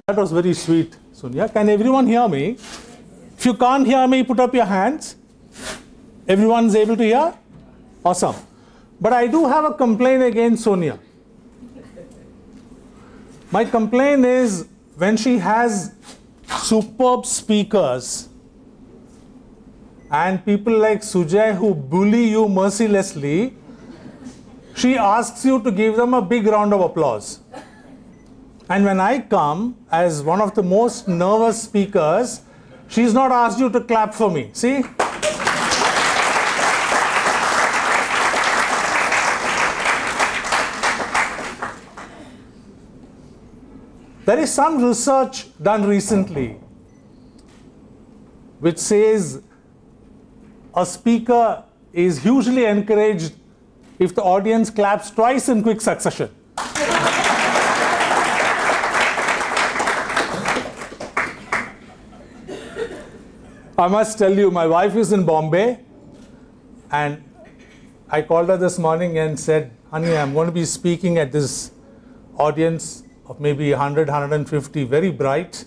That was very sweet, Sonia. Can everyone hear me? If you can't hear me, put up your hands. Everyone's able to hear? Awesome. But I do have a complaint against Sonia. My complaint is when she has superb speakers and people like Sujay who bully you mercilessly, she asks you to give them a big round of applause. And when I come as one of the most nervous speakers, she's not asked you to clap for me. See? There is some research done recently which says a speaker is hugely encouraged if the audience claps twice in quick succession. I must tell you, my wife is in Bombay, and I called her this morning and said, honey, I'm going to be speaking at this audience of maybe 100, 150 very bright,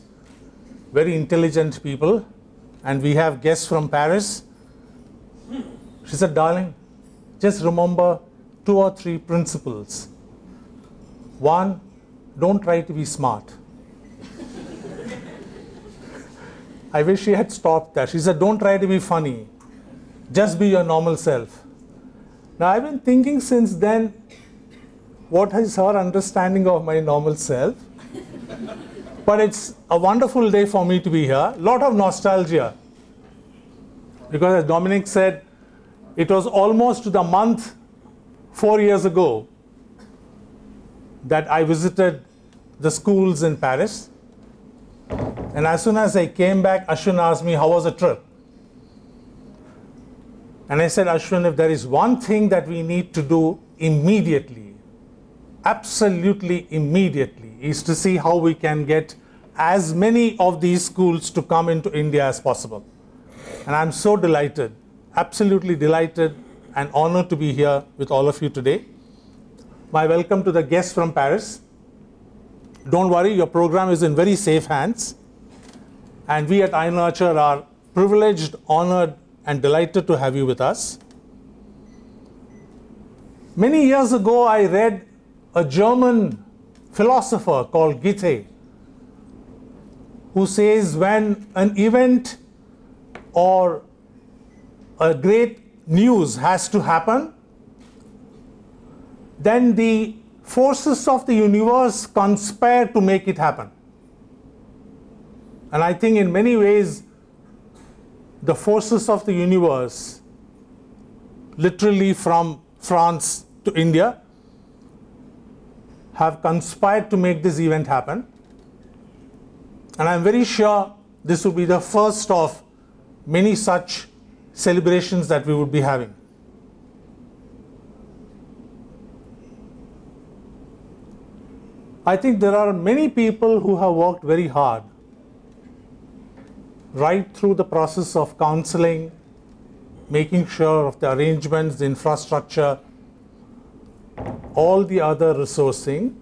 very intelligent people, and we have guests from Paris. She said, darling, just remember 2 or 3 principles. 1, don't try to be smart. I wish she had stopped that. She said, don't try to be funny. Just be your normal self. Now, I've been thinking since then, what is her understanding of my normal self? But it's a wonderful day for me to be here. A lot of nostalgia. Because as Dominic said, it was almost the month 4 years ago that I visited the schools in Paris. And as soon as I came back, Ashwin asked me, how was the trip? And I said, Ashwin, if there is one thing that we need to do immediately, absolutely immediately, is to see how we can get as many of these schools to come into India as possible. And I'm so delighted, absolutely delighted and honored to be here with all of you today. My welcome to the guests from Paris. Don't worry, your program is in very safe hands. And we at iNurture are privileged, honored, and delighted to have you with us. Many years ago, I read a German philosopher called Goethe, who says when an event or a great news has to happen, then the forces of the universe conspire to make it happen. And I think in many ways, the forces of the universe, literally from France to India, have conspired to make this event happen. And I'm very sure this will be the first of many such celebrations that we would be having. I think there are many people who have worked very hard right through the process of counseling, making sure of the arrangements, the infrastructure, all the other resourcing.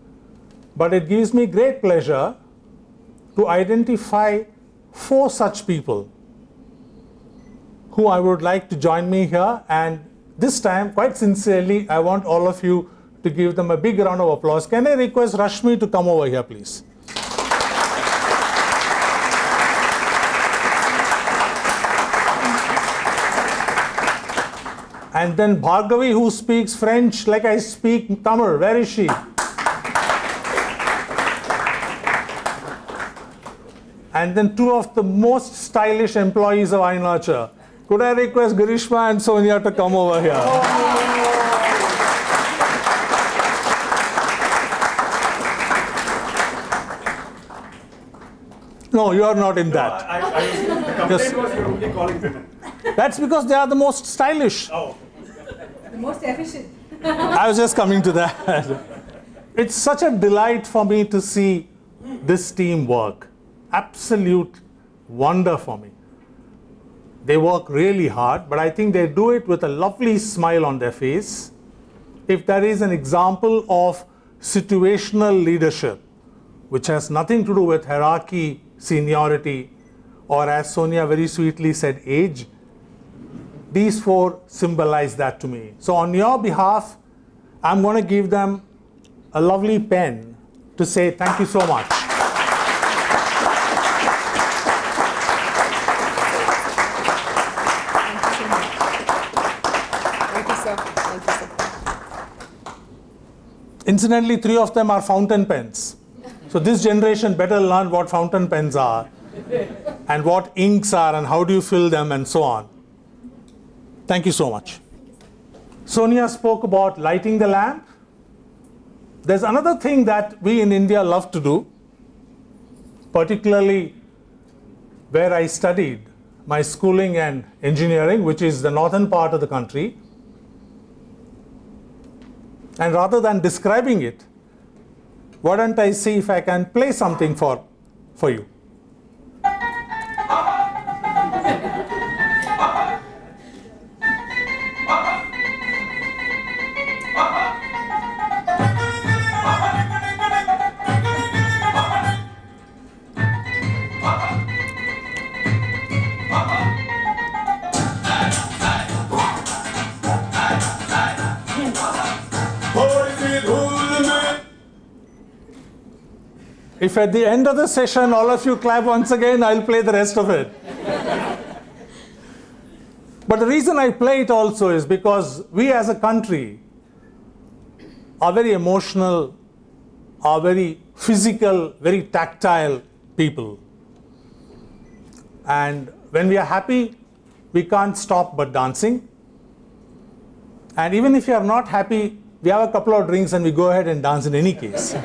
But it gives me great pleasure to identify 4 such people who I would like to join me here. And this time, quite sincerely, I want all of you to give them a big round of applause. Can I request Rashmi to come over here, please? And then Bhargavi, who speaks French like I speak Tamil. Where is she? And then 2 of the most stylish employees of iNurture. Could I request Girishma and Sonia to come over here? No, you are not in that. The complaint was you're only calling women. That's because they are the most stylish. Oh. The most efficient. I was just coming to that. It's such a delight for me to see this team work. Absolute wonder for me. They work really hard, but I think they do it with a lovely smile on their face. If there is an example of situational leadership, which has nothing to do with hierarchy, seniority, or as Sonia very sweetly said, age. These four symbolize that to me. So on your behalf, I'm going to give them a lovely pen to say thank you so much. Thank you, sir. Thank you, sir. Incidentally, 3 of them are fountain pens. So this generation better learn what fountain pens are and what inks are and how do you fill them and so on. Thank you so much. Sonia spoke about lighting the lamp. There's another thing that we in India love to do, particularly where I studied my schooling and engineering, which is the northern part of the country. And rather than describing it, why don't I see if I can play something for you. If at the end of the session all of you clap once again, I'll play the rest of it. But the reason I play it also is because we as a country are very emotional, are very physical, very tactile people. And when we are happy, we can't stop but dancing. And even if you are not happy, we have a couple of drinks and we go ahead and dance in any case.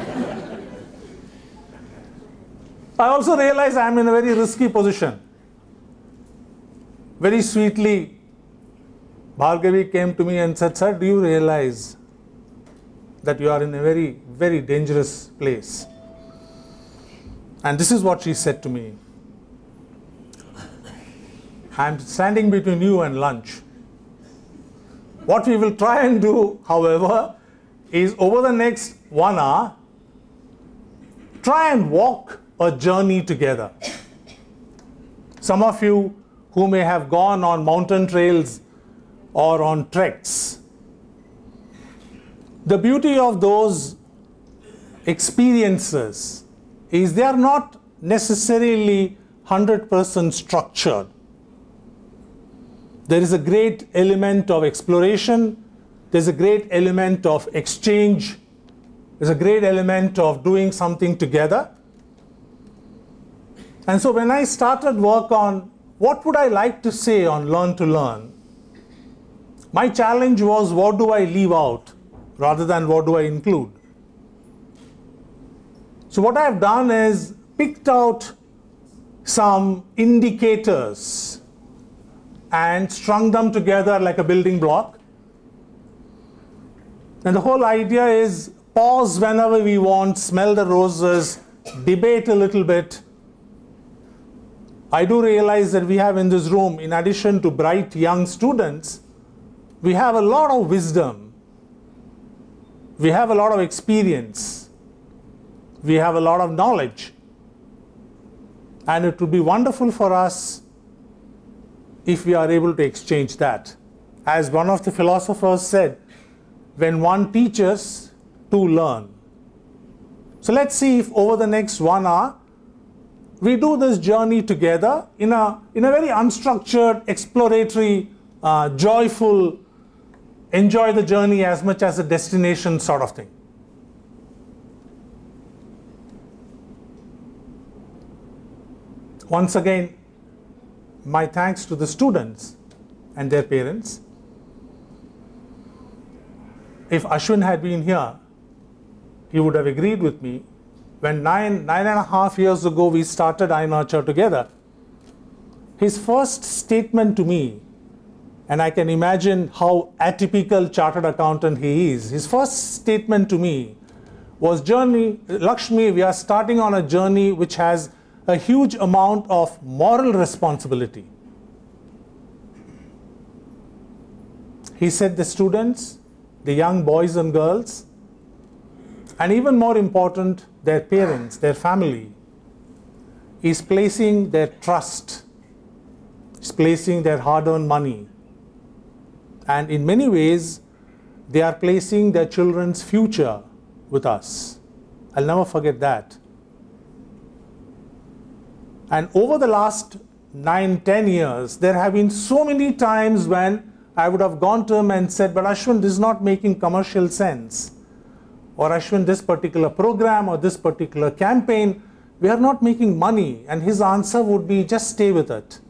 I also realize I am in a very risky position. Very sweetly, Bhargavi came to me and said, "Sir, do you realize that you are in a very, very dangerous place?" And this is what she said to me. "I am standing between you and lunch. What we will try and do, however, is over the next 1 hour, try and walk a journey together." Some of you who may have gone on mountain trails or on treks, the beauty of those experiences is they are not necessarily 100% structured. There is a great element of exploration, there's a great element of exchange, there's a great element of doing something together. And so when I started work on what would I like to say on Learn to Learn, my challenge was what do I leave out rather than what do I include. So what I have done is picked out some indicators and strung them together like a building block. And the whole idea is pause whenever we want, smell the roses, debate a little bit. I do realize that we have in this room, in addition to bright young students, we have a lot of wisdom. We have a lot of experience. We have a lot of knowledge. And it would be wonderful for us if we are able to exchange that. As one of the philosophers said, when one teaches, two learn. So let's see if over the next 1 hour, we do this journey together in a very unstructured, exploratory, joyful, enjoy the journey as much as a destination sort of thing. Once again, my thanks to the students and their parents. If Ashwin had been here, he would have agreed with me. When nine and a half years ago we started iNurture together, his first statement to me, and I can imagine how atypical chartered accountant he is, his first statement to me was, Lakshmi, we are starting on a journey which has a huge amount of moral responsibility. He said the students, the young boys and girls, and even more important, their parents, their family, is placing their trust, is placing their hard-earned money. And in many ways, they are placing their children's future with us. I'll never forget that. And over the last 9-10 years, there have been so many times when I would have gone to him and said, but Ashwin, this is not making commercial sense. Or Ashwin, this particular program or this particular campaign, we are not making money. And his answer would be, just stay with it.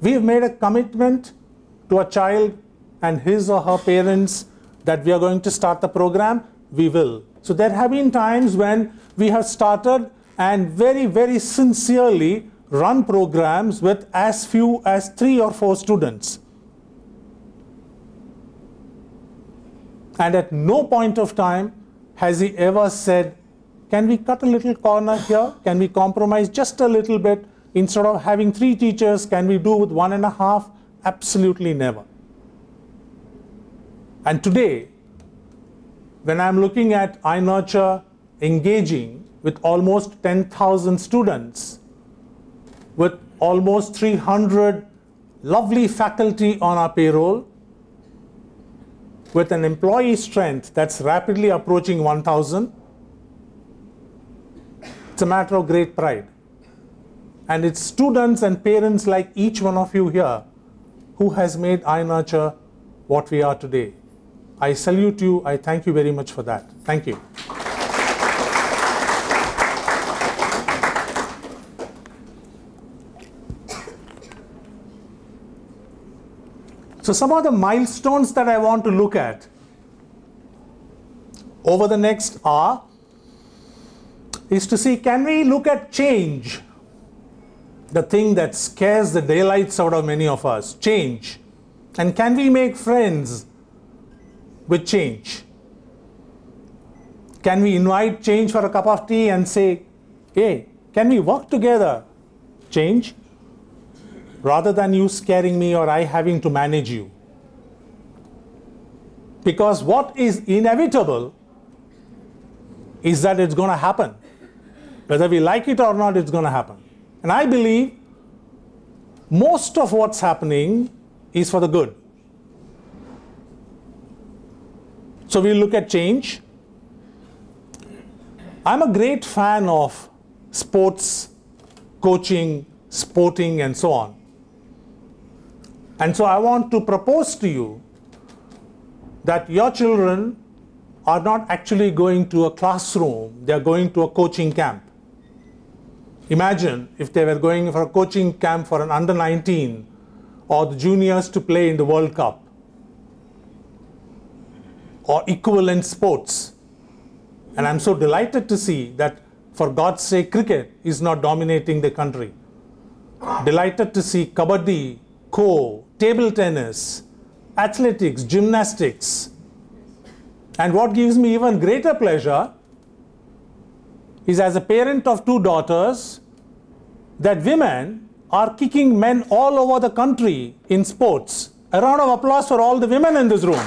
We have made a commitment to a child and his or her parents that we are going to start the program, we will. So there have been times when we have started and very, very sincerely run programs with as few as 3 or 4 students. And at no point of time has he ever said, can we cut a little corner here? Can we compromise just a little bit? Instead of having 3 teachers, can we do with 1.5? Absolutely never. And today, when I'm looking at iNurture engaging with almost 10,000 students, with almost 300 lovely faculty on our payroll, with an employee strength that's rapidly approaching 1,000, it's a matter of great pride. And it's students and parents like each one of you here who has made iNurture what we are today. I salute you. I thank you very much for that. Thank you. So some of the milestones that I want to look at over the next hour is to see, can we look at change? The thing that scares the daylights out of many of us, change. And can we make friends with change? Can we invite change for a cup of tea and say, hey, can we work together, change? Rather than you scaring me or I having to manage you. Because what is inevitable is that it's going to happen. Whether we like it or not, it's going to happen. And I believe most of what's happening is for the good. So we look at change. I'm a great fan of sports, coaching, sporting, and so on. And so I want to propose to you that your children are not actually going to a classroom, they are going to a coaching camp. Imagine if they were going for a coaching camp for an under-19 or the juniors to play in the World Cup or equivalent sports. And I'm so delighted to see that, for God's sake, cricket is not dominating the country. Delighted to see kabaddi, kho, table tennis, athletics, gymnastics. And what gives me even greater pleasure is, as a parent of 2 daughters, that women are kicking men all over the country in sports. A round of applause for all the women in this room.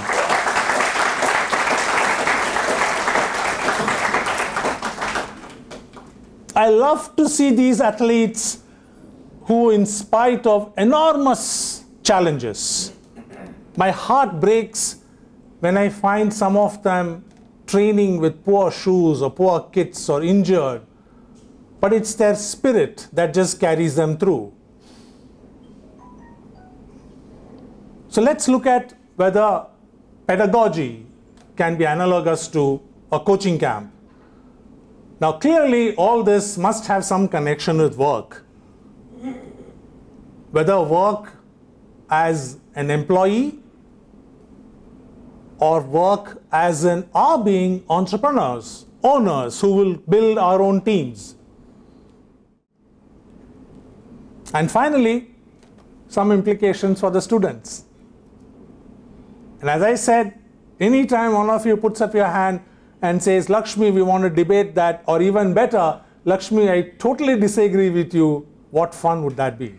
I love to see these athletes who, in spite of enormous challenges, my heart breaks when I find some of them training with poor shoes or poor kits or injured, but it's their spirit that just carries them through. So let's look at whether pedagogy can be analogous to a coaching camp. Now clearly all this must have some connection with work. Whether work as an employee or work as our being entrepreneurs, owners who will build our own teams. And finally, some implications for the students. And as I said, anytime one of you puts up your hand and says, Lakshmi, we want to debate that, or even better, Lakshmi, I totally disagree with you, what fun would that be?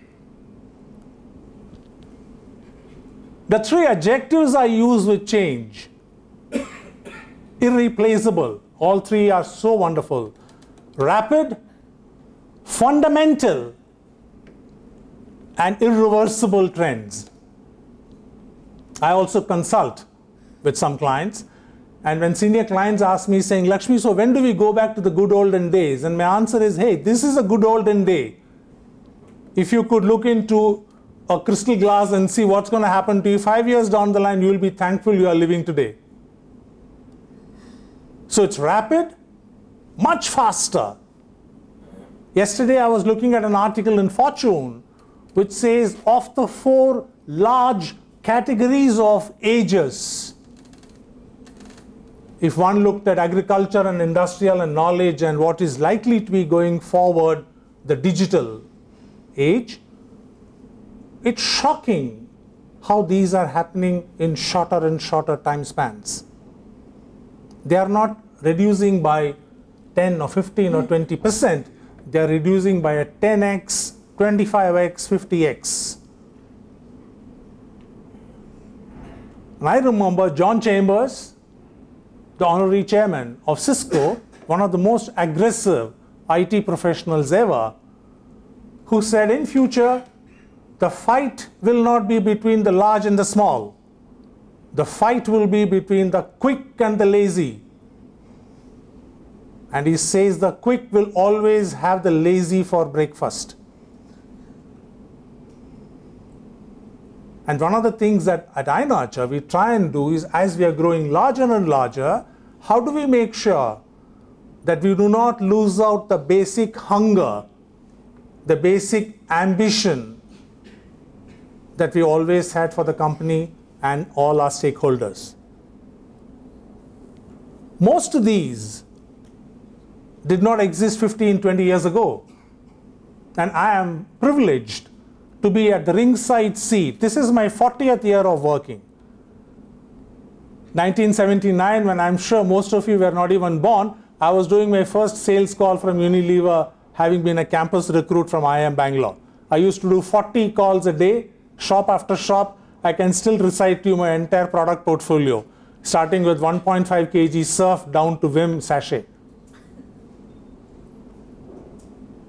The 3 adjectives I use with change: irreplaceable, All three are so wonderful. Rapid, fundamental, and irreversible trends. I also consult with some clients, and when senior clients ask me saying, Lakshmi, so when do we go back to the good olden days? And my answer is, hey, this is a good olden day. If you could look into a crystal glass and see what's going to happen to you 5 years down the line, you will be thankful you are living today. So it's rapid, much faster. Yesterday I was looking at an article in Fortune which says of the 4 large categories of ages, if one looked at agriculture and industrial and knowledge and what is likely to be going forward, the digital age, it's shocking how these are happening in shorter and shorter time spans. They are not reducing by 10 or 15 or 20%. They are reducing by a 10x, 25x, 50x. And I remember John Chambers, the honorary chairman of Cisco, one of the most aggressive IT professionals ever, who said in future, the fight will not be between the large and the small. The fight will be between the quick and the lazy. And he says the quick will always have the lazy for breakfast. And one of the things that at iNurture we try and do is, as we are growing larger and larger, how do we make sure that we do not lose out the basic hunger, the basic ambition that we always had for the company and all our stakeholders. Most of these did not exist 15, 20 years ago. And I am privileged to be at the ringside seat. This is my 40th year of working. 1979, when I'm sure most of you were not even born, I was doing my first sales call from Unilever, having been a campus recruit from IIM Bangalore. I used to do 40 calls a day, shop after shop. I can still recite to you my entire product portfolio, starting with 1.5 kg Surf down to Vim sachet.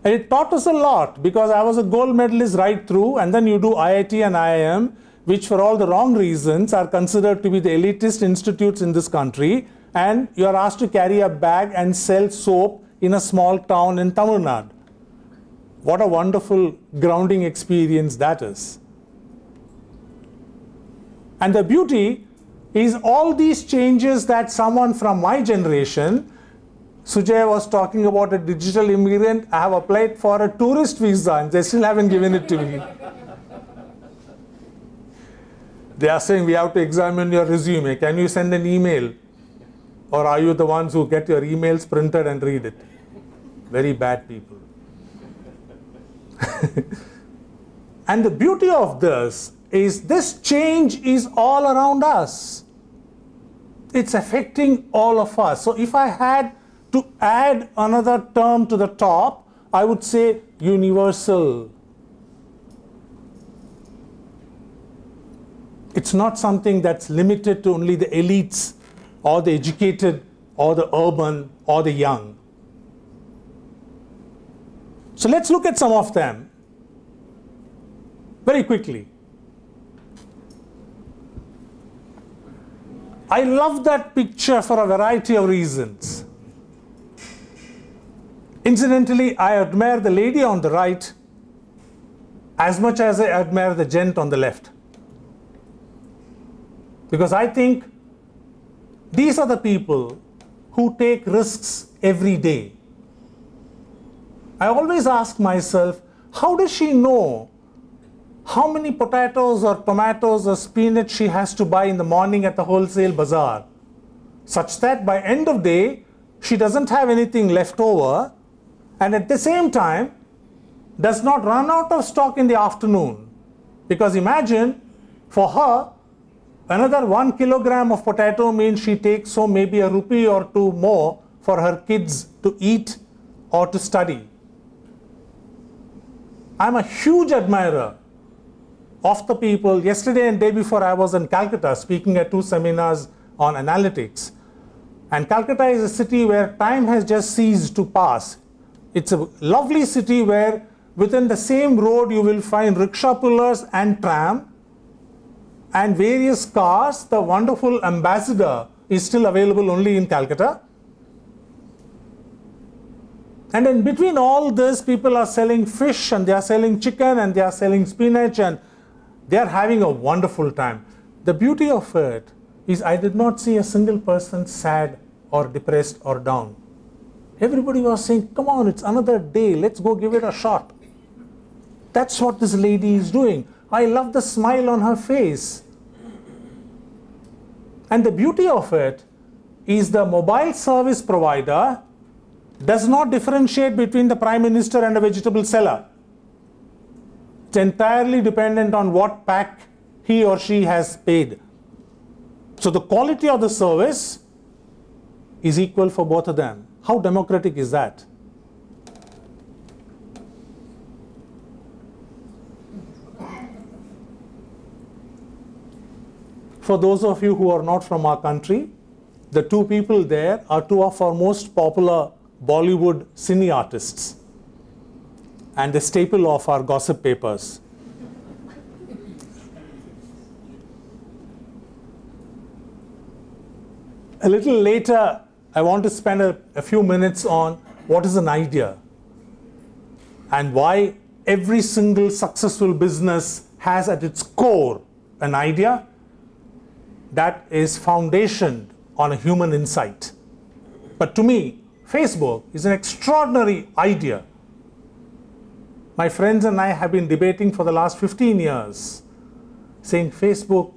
And it taught us a lot, because I was a gold medalist right through, and then you do IIT and IIM, which for all the wrong reasons are considered to be the elitist institutes in this country, and you are asked to carry a bag and sell soap in a small town in Tamil Nadu. What a wonderful grounding experience that is. And the beauty is all these changes that someone from my generation, Sujay was talking about a digital immigrant. I have applied for a tourist visa and they still haven't given it to me. They are saying we have to examine your resume. Can you send an email? Or are you the ones who get your emails printed and read it? Very bad people. And the beauty of this is this change is all around us. It's affecting all of us. So if I had to add another term to the top, I would say universal. It's not something that's limited to only the elites or the educated or the urban or the young. So let's look at some of them very quickly. I love that picture for a variety of reasons. Incidentally, I admire the lady on the right as much as I admire the gent on the left. Because I think these are the people who take risks every day. I always ask myself, how does she know how many potatoes or tomatoes or spinach she has to buy in the morning at the wholesale bazaar, such that by end of day, she doesn't have anything left over, and at the same time, does not run out of stock in the afternoon. Because imagine, for her, another 1 kilogram of potato means she takes so maybe a rupee or two more for her kids to eat or to study. I'm a huge admirer of the people. Yesterday and day before I was in Calcutta speaking at 2 seminars on analytics. And Calcutta is a city where time has just ceased to pass. It's a lovely city where within the same road you will find rickshaw pullers and tram and various cars. The wonderful Ambassador is still available only in Calcutta. And in between all this, people are selling fish and they are selling chicken and they are selling spinach and they are having a wonderful time. The beauty of it is I did not see a single person sad or depressed or down. Everybody was saying, come on, it's another day, let's go give it a shot. That's what this lady is doing. I love the smile on her face. And the beauty of it is the mobile service provider does not differentiate between the Prime Minister and a vegetable seller. It's entirely dependent on what pack he or she has paid. So the quality of the service is equal for both of them. How democratic is that? For those of you who are not from our country, the two people there are two of our most popular Bollywood cine artists and the staple of our gossip papers. A little later, I want to spend a few minutes on what is an idea and why every single successful business has at its core an idea that is foundationed on a human insight. But to me, Facebook is an extraordinary idea. My friends and I have been debating for the last 15 years, saying Facebook,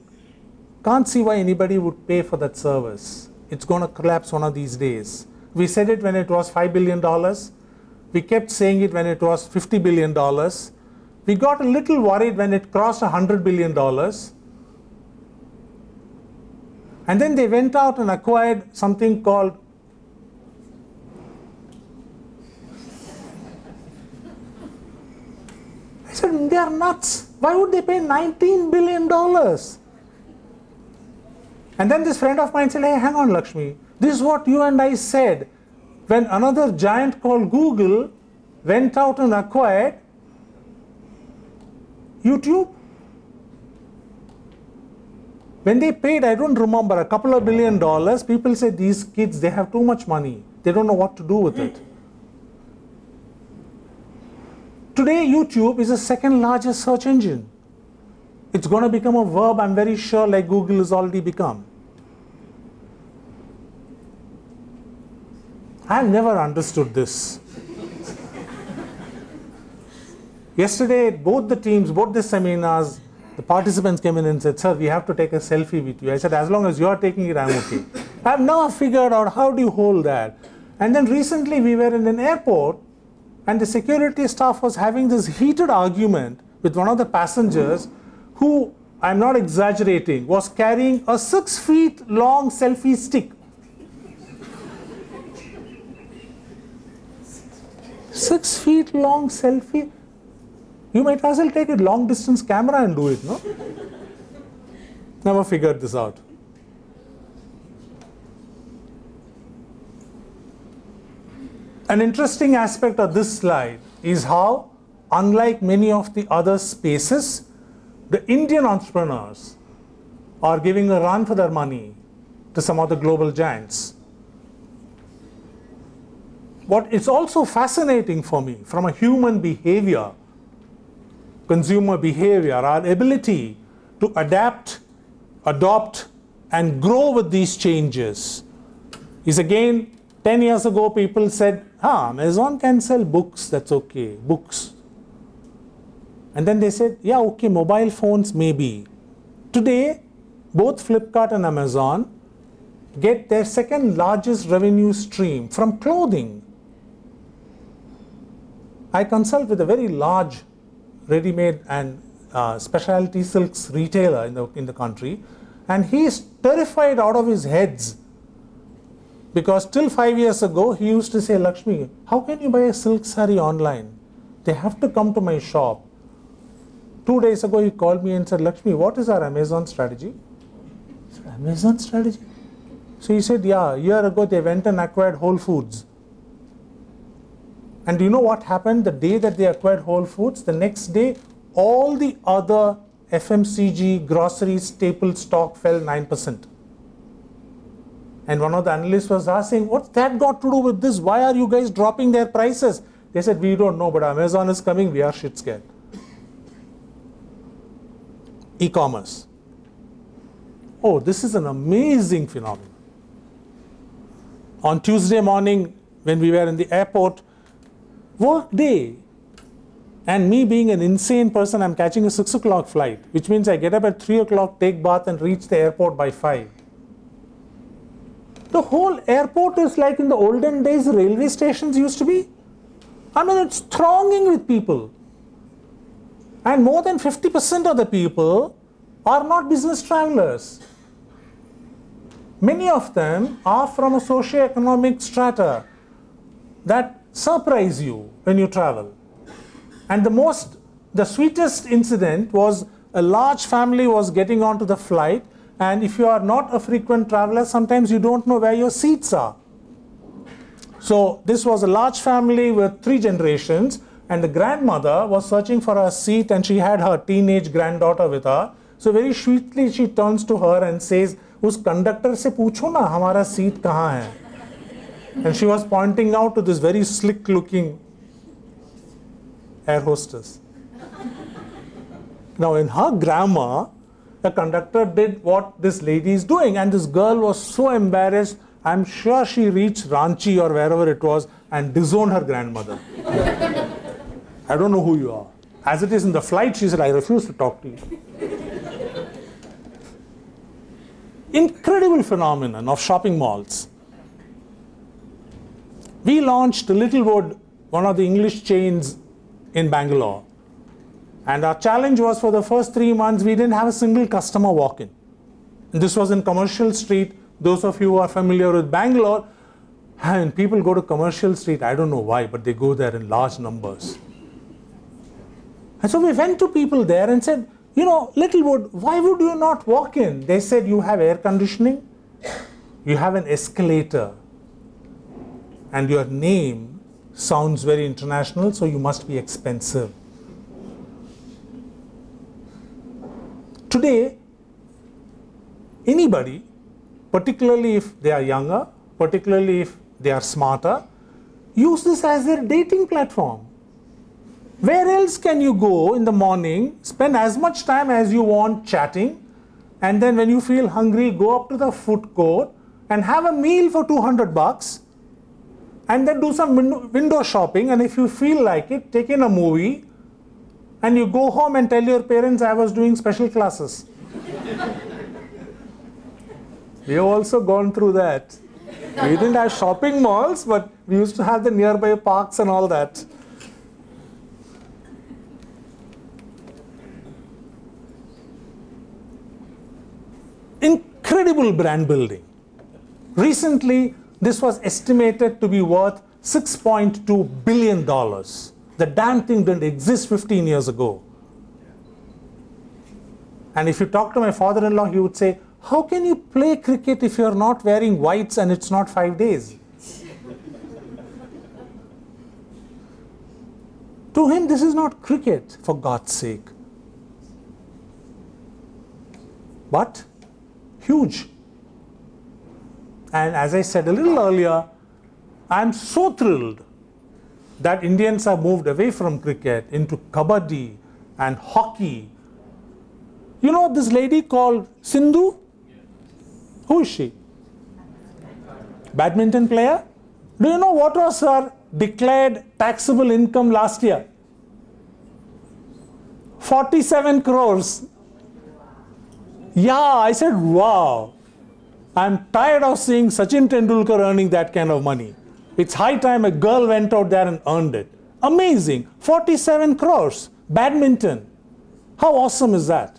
can't see why anybody would pay for that service. It's going to collapse one of these days. We said it when it was $5 billion. We kept saying it when it was $50 billion. We got a little worried when it crossed $100 billion. And then they went out and acquired something called I said, they are nuts. Why would they pay $19 billion? And then this friend of mine said, hey, hang on, Lakshmi. This is what you and I said when another giant called Google went out and acquired YouTube. When they paid, I don't remember, a couple of $1 billion, people said, these kids, they have too much money. They don't know what to do with it. Today, YouTube is the second largest search engine. It's going to become a verb, I'm very sure, like Google has already become. I've never understood this. Yesterday, both the teams, both the seminars, the participants came in and said, sir, we have to take a selfie with you. I said, as long as you are taking it, I'm okay. I've never figured out how do you hold that. And then recently we were in an airport and the security staff was having this heated argument with one of the passengers who, I'm not exaggerating, was carrying a 6 feet long selfie stick. 6 feet long selfie? You might as well take a long distance camera and do it, no? Never figured this out. An interesting aspect of this slide is how, unlike many of the other spaces, the Indian entrepreneurs are giving a run for their money to some of the global giants. What is also fascinating for me from a human behavior, consumer behavior, our ability to adapt, adopt, and grow with these changes is again, 10 years ago, people said, Amazon can sell books, that's okay, books. And then they said, yeah, okay, mobile phones maybe. Today, both Flipkart and Amazon get their second largest revenue stream from clothing. I consult with a very large ready-made and specialty silks retailer in the country, and he is terrified out of his heads because till 5 years ago he used to say, Lakshmi, how can you buy a silk saree online? They have to come to my shop. 2 days ago he called me and said, Lakshmi, what is our Amazon strategy? I said, Amazon strategy? So he said, yeah, a year ago they went and acquired Whole Foods. And do you know what happened the day that they acquired Whole Foods? The next day, all the other FMCG, grocery, staple stock fell 9%. And one of the analysts was asking, what's that got to do with this? Why are you guys dropping their prices? They said, we don't know, but Amazon is coming, we are shit scared. E-commerce. Oh, this is an amazing phenomenon. On Tuesday morning, when we were in the airport, work day, and me being an insane person, I'm catching a 6 o'clock flight, which means I get up at 3 o'clock, take bath, and reach the airport by 5. The whole airport is like in the olden days railway stations used to be. I mean, it's thronging with people. And more than 50% of the people are not business travelers. Many of them are from a socio-economic strata that surprise you when you travel. And the sweetest incident was a large family was getting onto the flight, and if you are not a frequent traveler, sometimes you don't know where your seats are. So this was a large family with 3 generations, and the grandmother was searching for her seat, and she had her teenage granddaughter with her. So very sweetly she turns to her and says, "Us conductor se पूछो ना हमारा seat कहाँ है?" And she was pointing out to this very slick-looking air hostess. Now, in her grammar, the conductor did what this lady is doing, and this girl was so embarrassed. I'm sure she reached Ranchi or wherever it was and disowned her grandmother. I don't know who you are. As it is in the flight, she said, I refuse to talk to you. Incredible phenomenon of shopping malls. We launched Littlewood, one of the English chains in Bangalore. And our challenge was for the first 3 months, we didn't have a single customer walk in. And this was in Commercial Street. Those of you who are familiar with Bangalore, and people go to Commercial Street, I don't know why, but they go there in large numbers. And so we went to people there and said, you know, Littlewood, why would you not walk in? They said, you have air conditioning, you have an escalator, and your name sounds very international, so you must be expensive. Today, anybody, particularly if they are younger, particularly if they are smarter, use this as their dating platform. Where else can you go in the morning, spend as much time as you want chatting, and then when you feel hungry, go up to the food court and have a meal for $200, and then do some window shopping, and if you feel like it, take in a movie, and you go home and tell your parents, I was doing special classes. We have also gone through that. We didn't have shopping malls, but we used to have the nearby parks and all that. Incredible brand building. Recently, this was estimated to be worth $6.2 billion. The damn thing didn't exist 15 years ago. And if you talk to my father-in-law, he would say, how can you play cricket if you're not wearing whites and it's not 5 days? To him, this is not cricket, for God's sake. But huge. And as I said a little earlier, I'm so thrilled that Indians have moved away from cricket into kabaddi and hockey. You know this lady called Sindhu? Who is she? Badminton player? Do you know what was her declared taxable income last year? 47 crores. Yeah, I said, wow. I'm tired of seeing Sachin Tendulkar earning that kind of money. It's high time a girl went out there and earned it. Amazing. 47 crores. Badminton. How awesome is that?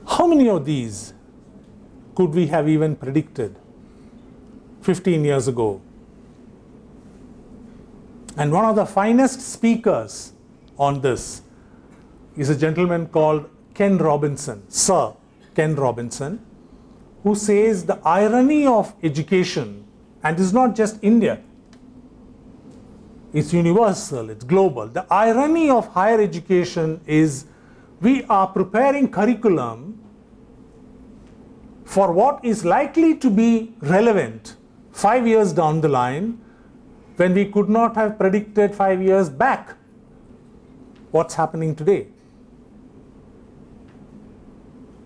How many of these could we have even predicted 15 years ago? And one of the finest speakers on this is a gentleman called Ken Robinson, Sir Ken Robinson, who says the irony of education, and it's not just India, it's universal, it's global. The irony of higher education is we are preparing curriculum for what is likely to be relevant 5 years down the line, when we could not have predicted 5 years back what's happening today.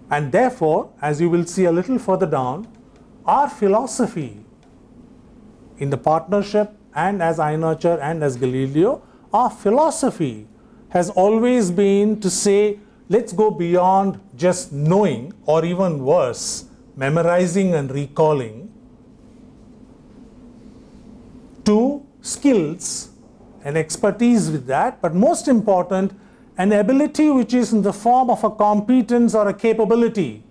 And therefore, as you will see a little further down, our philosophy in the partnership and as iNurture and as Galileo, our philosophy has always been to say, let's go beyond just knowing, or even worse, memorizing and recalling, to skills and expertise with that, but most important, an ability which is in the form of a competence or a capability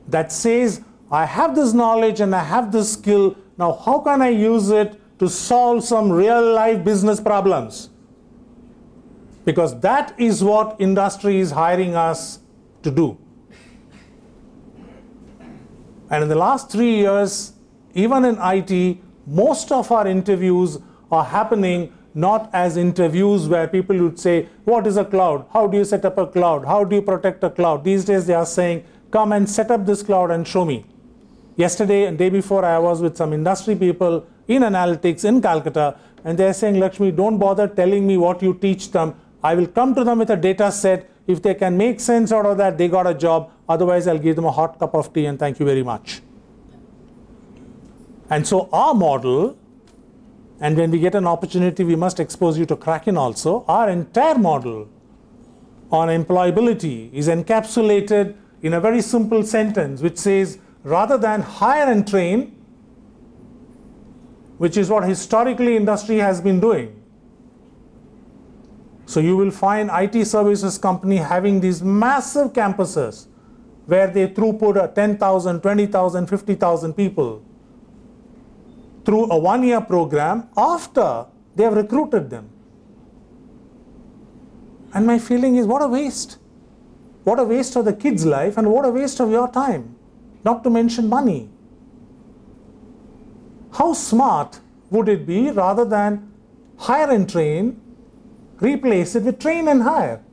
that says, I have this knowledge and I have this skill, now how can I use it to solve some real life business problems? Because that is what industry is hiring us to do. And in the last 3 years, even in IT, most of our interviews are happening not as interviews where people would say, what is a cloud? How do you set up a cloud? How do you protect a cloud? These days they are saying, come and set up this cloud and show me. Yesterday and day before, I was with some industry people in analytics in Calcutta, and they're saying, Lakshmi, don't bother telling me what you teach them. I will come to them with a data set. If they can make sense out of that, they got a job. Otherwise, I'll give them a hot cup of tea and thank you very much. And so our model, and when we get an opportunity, we must expose you to Kraken also, our entire model on employability is encapsulated in a very simple sentence which says, rather than hire and train, which is what historically industry has been doing. So you will find IT services company having these massive campuses where they throughput 10,000, 20,000, 50,000 people through a one-year program after they have recruited them. And my feeling is, what a waste. What a waste of the kids' life and what a waste of your time, not to mention money. How smart would it be, rather than hire and train, replace it with train and hire?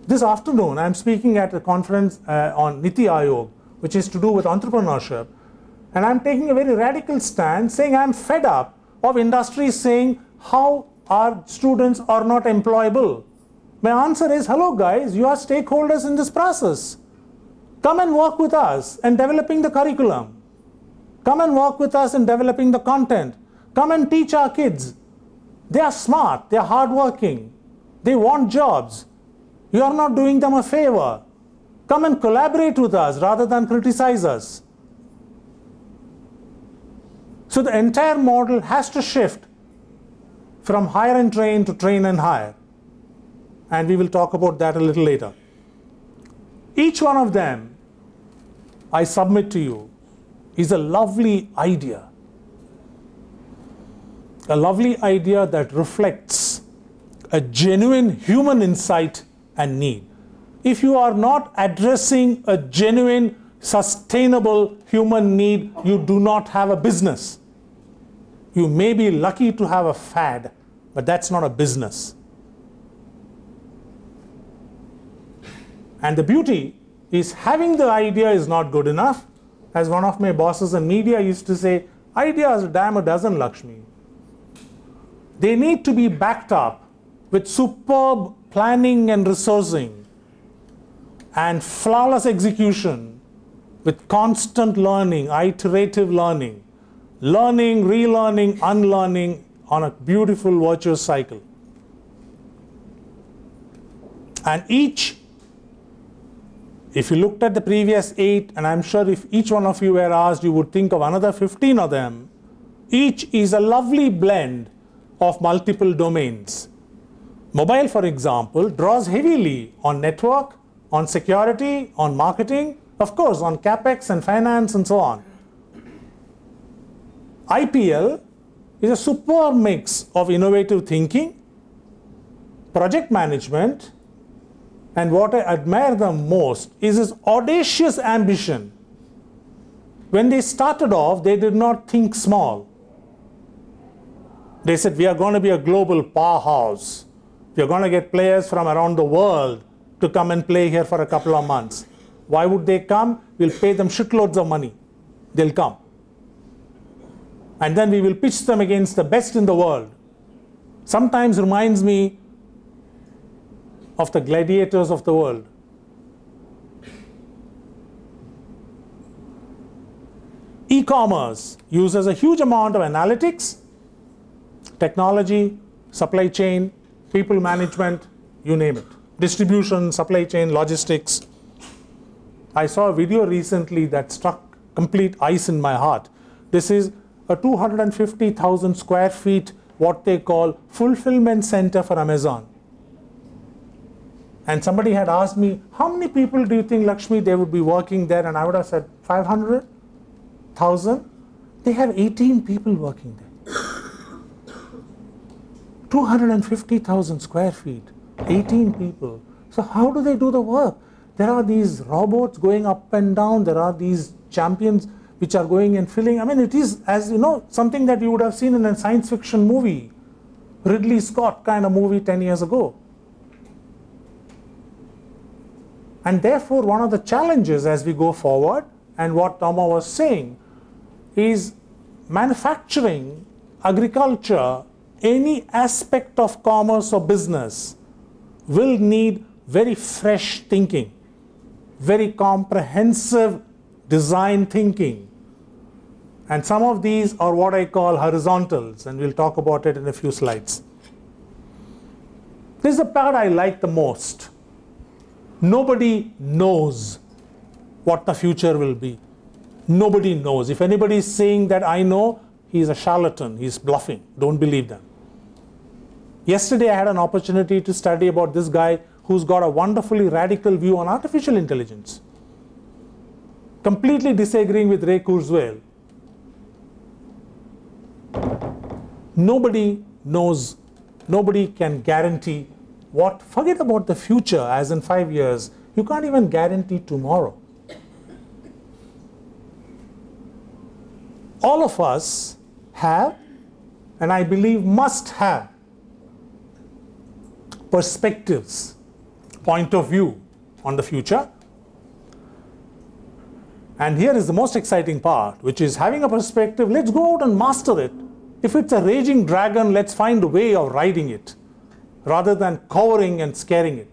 This afternoon, I'm speaking at a conference on Niti Aayog, which is to do with entrepreneurship. And I'm taking a very radical stand, saying I'm fed up of industry saying how our students are not employable. My answer is, hello guys, you are stakeholders in this process. Come and work with us in developing the curriculum. Come and work with us in developing the content. Come and teach our kids. They are smart, they are hardworking, they want jobs. You are not doing them a favor. Come and collaborate with us rather than criticize us. So the entire model has to shift from hire and train to train and hire. And we will talk about that a little later. Each one of them, I submit to you, is a lovely idea. A lovely idea that reflects a genuine human insight and need. If you are not addressing a genuine, sustainable human need, you do not have a business. You may be lucky to have a fad, but that's not a business. And the beauty is, having the idea is not good enough. As one of my bosses in media used to say, ideas are damn a dozen, Lakshmi. They need to be backed up with superb planning and resourcing and flawless execution, with constant learning, iterative learning, learning, relearning, unlearning on a beautiful virtuous cycle. And each, if you looked at the previous 8, and I'm sure if each one of you were asked, you would think of another 15 of them, each is a lovely blend of multiple domains. Mobile, for example, draws heavily on network, on security, on marketing, of course, on capex and finance and so on. IPL is a superb mix of innovative thinking, project management, And what I admire them most is his audacious ambition. When they started off, they did not think small. They said, we are going to be a global powerhouse. We are going to get players from around the world to come and play here for a couple of months. Why would they come? We'll pay them shitloads of money. They'll come. And then we will pitch them against the best in the world. Sometimes reminds me of the gladiators of the world. E-commerce uses a huge amount of analytics, technology, supply chain, people management, you name it. Distribution, supply chain, logistics. I saw a video recently that struck complete ice in my heart. This is a 250,000 square feet, what they call fulfillment center for Amazon. And somebody had asked me, how many people do you think, Lakshmi, they would be working there? And I would have said 500, 1,000. They have 18 people working there. 250,000 square feet, 18 people. So how do they do the work? There are these robots going up and down. There are these champions which are going and filling. I mean, it is, as you know, something that you would have seen in a science fiction movie, Ridley Scott kind of movie 10 years ago. And therefore, one of the challenges as we go forward, and what Tama was saying, is manufacturing, agriculture, any aspect of commerce or business will need very fresh thinking, very comprehensive design thinking. And some of these are what I call horizontals, and we'll talk about it in a few slides. This is the part I like the most. Nobody knows what the future will be. Nobody knows. If anybody is saying that I know, he is a charlatan, he is bluffing. Don't believe them. Yesterday I had an opportunity to study about this guy who's got a wonderfully radical view on artificial intelligence. Completely disagreeing with Ray Kurzweil. Nobody knows, nobody can guarantee what, forget about the future as in 5 years, you can't even guarantee tomorrow. All of us have, and I believe must have, perspectives, point of view on the future. And here is the most exciting part, which is having a perspective, let's go out and master it. If it's a raging dragon, let's find a way of riding it, rather than cowering and scaring it.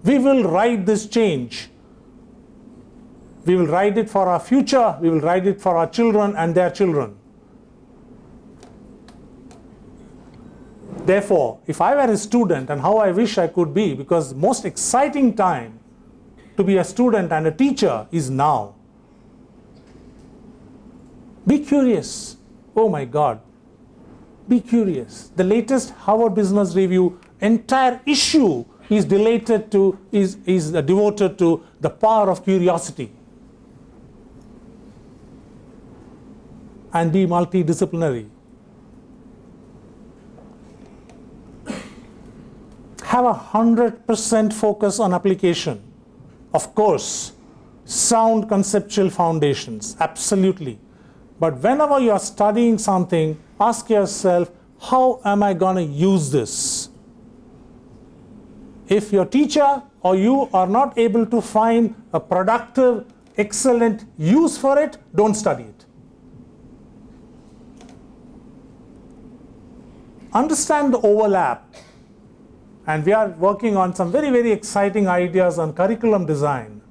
We will ride this change. We will ride it for our future, we will ride it for our children and their children. Therefore, if I were a student, and how I wish I could be, because the most exciting time to be a student and a teacher is now. Be curious. Oh my God. Be curious. The latest Harvard Business Review entire issue is devoted to the power of curiosity. And be multidisciplinary. Have 100% focus on application. Of course, sound conceptual foundations, absolutely. But whenever you are studying something, ask yourself, how am I going to use this? If your teacher or you are not able to find a productive, excellent use for it, don't study it. Understand the overlap. And we are working on some very, very exciting ideas on curriculum design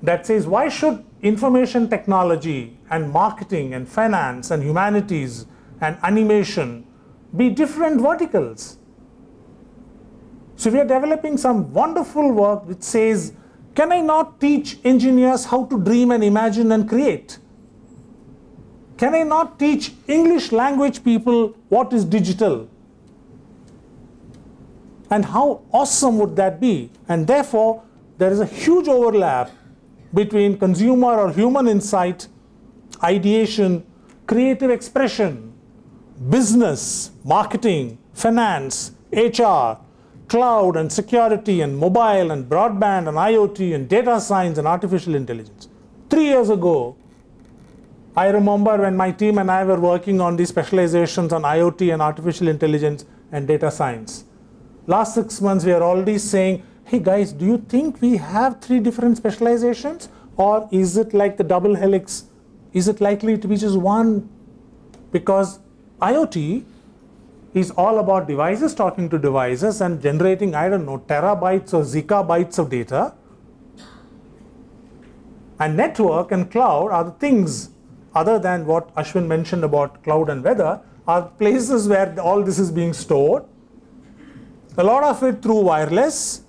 that says, why should information technology and marketing and finance and humanities and animation be different verticals? So we are developing some wonderful work which says, can I not teach engineers how to dream and imagine and create? Can I not teach English language people what is digital? And how awesome would that be? And therefore, there is a huge overlap between consumer or human insight, ideation, creative expression, business, marketing, finance, HR, cloud and security and mobile and broadband and IoT and data science and artificial intelligence. 3 years ago, I remember when my team and I were working on these specializations on IoT and artificial intelligence and data science. Last 6 months, we are already saying, hey guys, do you think we have 3 different specializations? Or is it like the double helix? Is it likely to be just one? Because IoT is all about devices talking to devices and generating, I don't know, terabytes or zettabytes of data. And network and cloud are the things, other than what Ashwin mentioned about cloud and weather, are places where all this is being stored. A lot of it through wireless,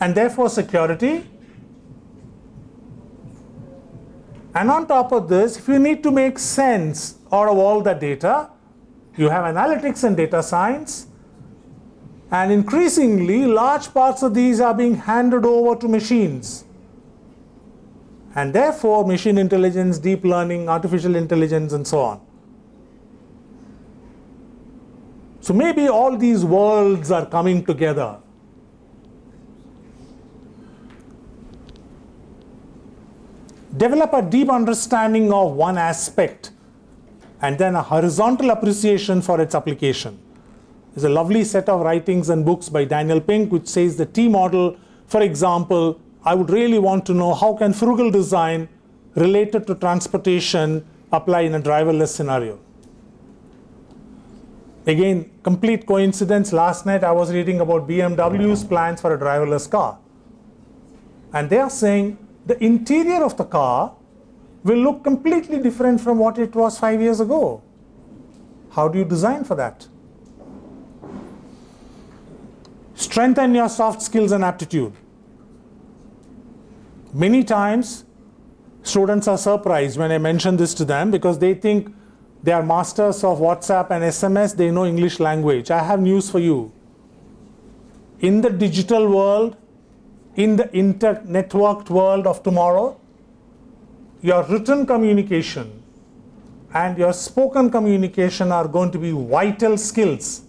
and therefore security. And on top of this, if you need to make sense out of all that data, you have analytics and data science. And increasingly, large parts of these are being handed over to machines. And therefore, machine intelligence, deep learning, artificial intelligence, and so on. So maybe all these worlds are coming together. Develop a deep understanding of one aspect and then a horizontal appreciation for its application. There's a lovely set of writings and books by Daniel Pink which says the T model, for example, I would really want to know how can frugal design related to transportation apply in a driverless scenario. Again, complete coincidence, last night I was reading about BMW's plans for a driverless car. And they are saying the interior of the car will look completely different from what it was 5 years ago. How do you design for that? Strengthen your soft skills and aptitude. Many times, students are surprised when I mention this to them because they think they are masters of WhatsApp and SMS, they know English language. I have news for you. In the digital world, in the inter-networked world of tomorrow, your written communication and your spoken communication are going to be vital skills.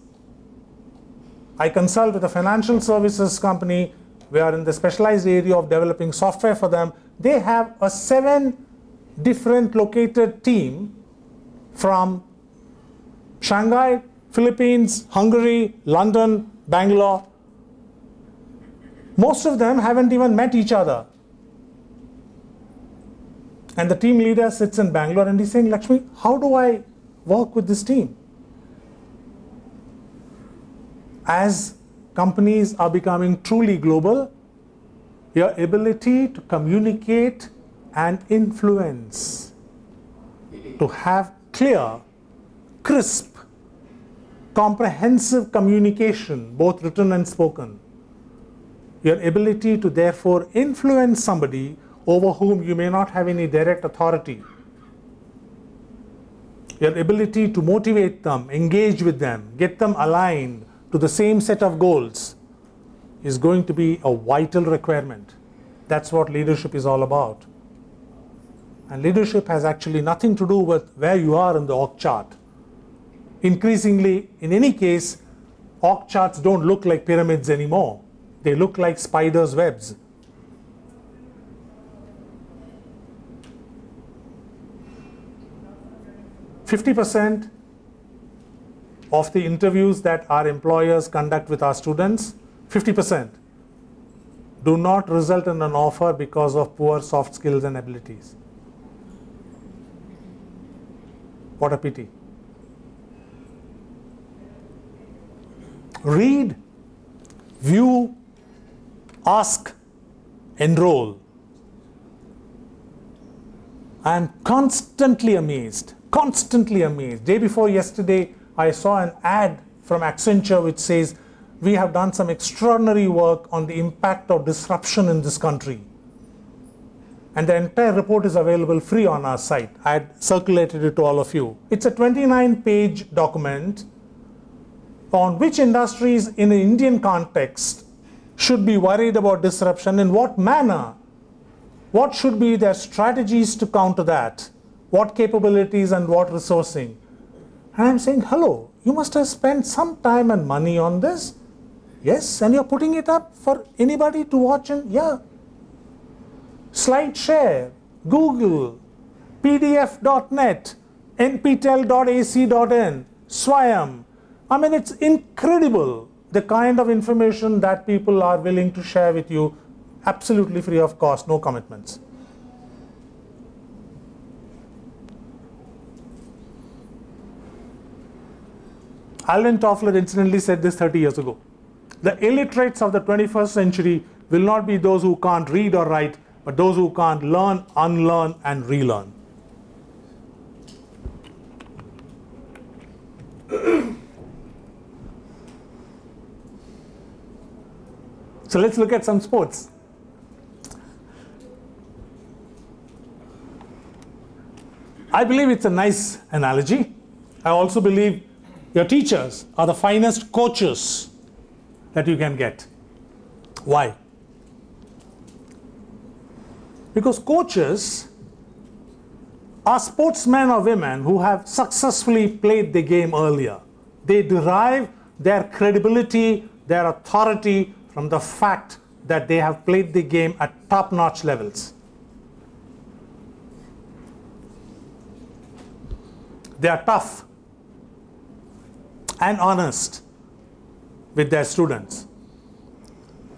I consult with a financial services company. We are in the specialized area of developing software for them. They have a 7 different located team from Shanghai, Philippines, Hungary, London, Bangalore. Most of them haven't even met each other. And the team leader sits in Bangalore and he's saying, Lakshmi, how do I work with this team? As companies are becoming truly global, your ability to communicate and influence, to have clear, crisp, comprehensive communication, both written and spoken, your ability to therefore influence somebody over whom you may not have any direct authority, your ability to motivate them, engage with them, get them aligned to the same set of goals is going to be a vital requirement. That's what leadership is all about. And leadership has actually nothing to do with where you are in the org chart. Increasingly, in any case, org charts don't look like pyramids anymore. They look like spiders' webs. "50% of the interviews that our employers conduct with our students, 50% do not result in an offer because of poor soft skills and abilities." What a pity. Read, view, ask, enroll. I am constantly amazed. Day before yesterday, I saw an ad from Accenture which says, we have done some extraordinary work on the impact of disruption in this country. And the entire report is available free on our site. I had circulated it to all of you. It's a 29-page document on which industries in an Indian context should be worried about disruption, in what manner, what should be their strategies to counter that, what capabilities and what resourcing. And I'm saying, hello, you must have spent some time and money on this. Yes, and you're putting it up for anybody to watch and yeah. SlideShare, Google, PDF.net, nptel.ac.in, Swayam. I mean, it's incredible the kind of information that people are willing to share with you absolutely free of cost, no commitments. Alvin Toffler incidentally said this 30 years ago. The illiterates of the 21st century will not be those who can't read or write, but those who can't learn, unlearn, and relearn. So let's look at some sports. I believe it's a nice analogy. I also believe your teachers are the finest coaches that you can get. Why? Because coaches are sportsmen or women who have successfully played the game earlier. They derive their credibility, their authority from the fact that they have played the game at top-notch levels. They are tough and honest with their students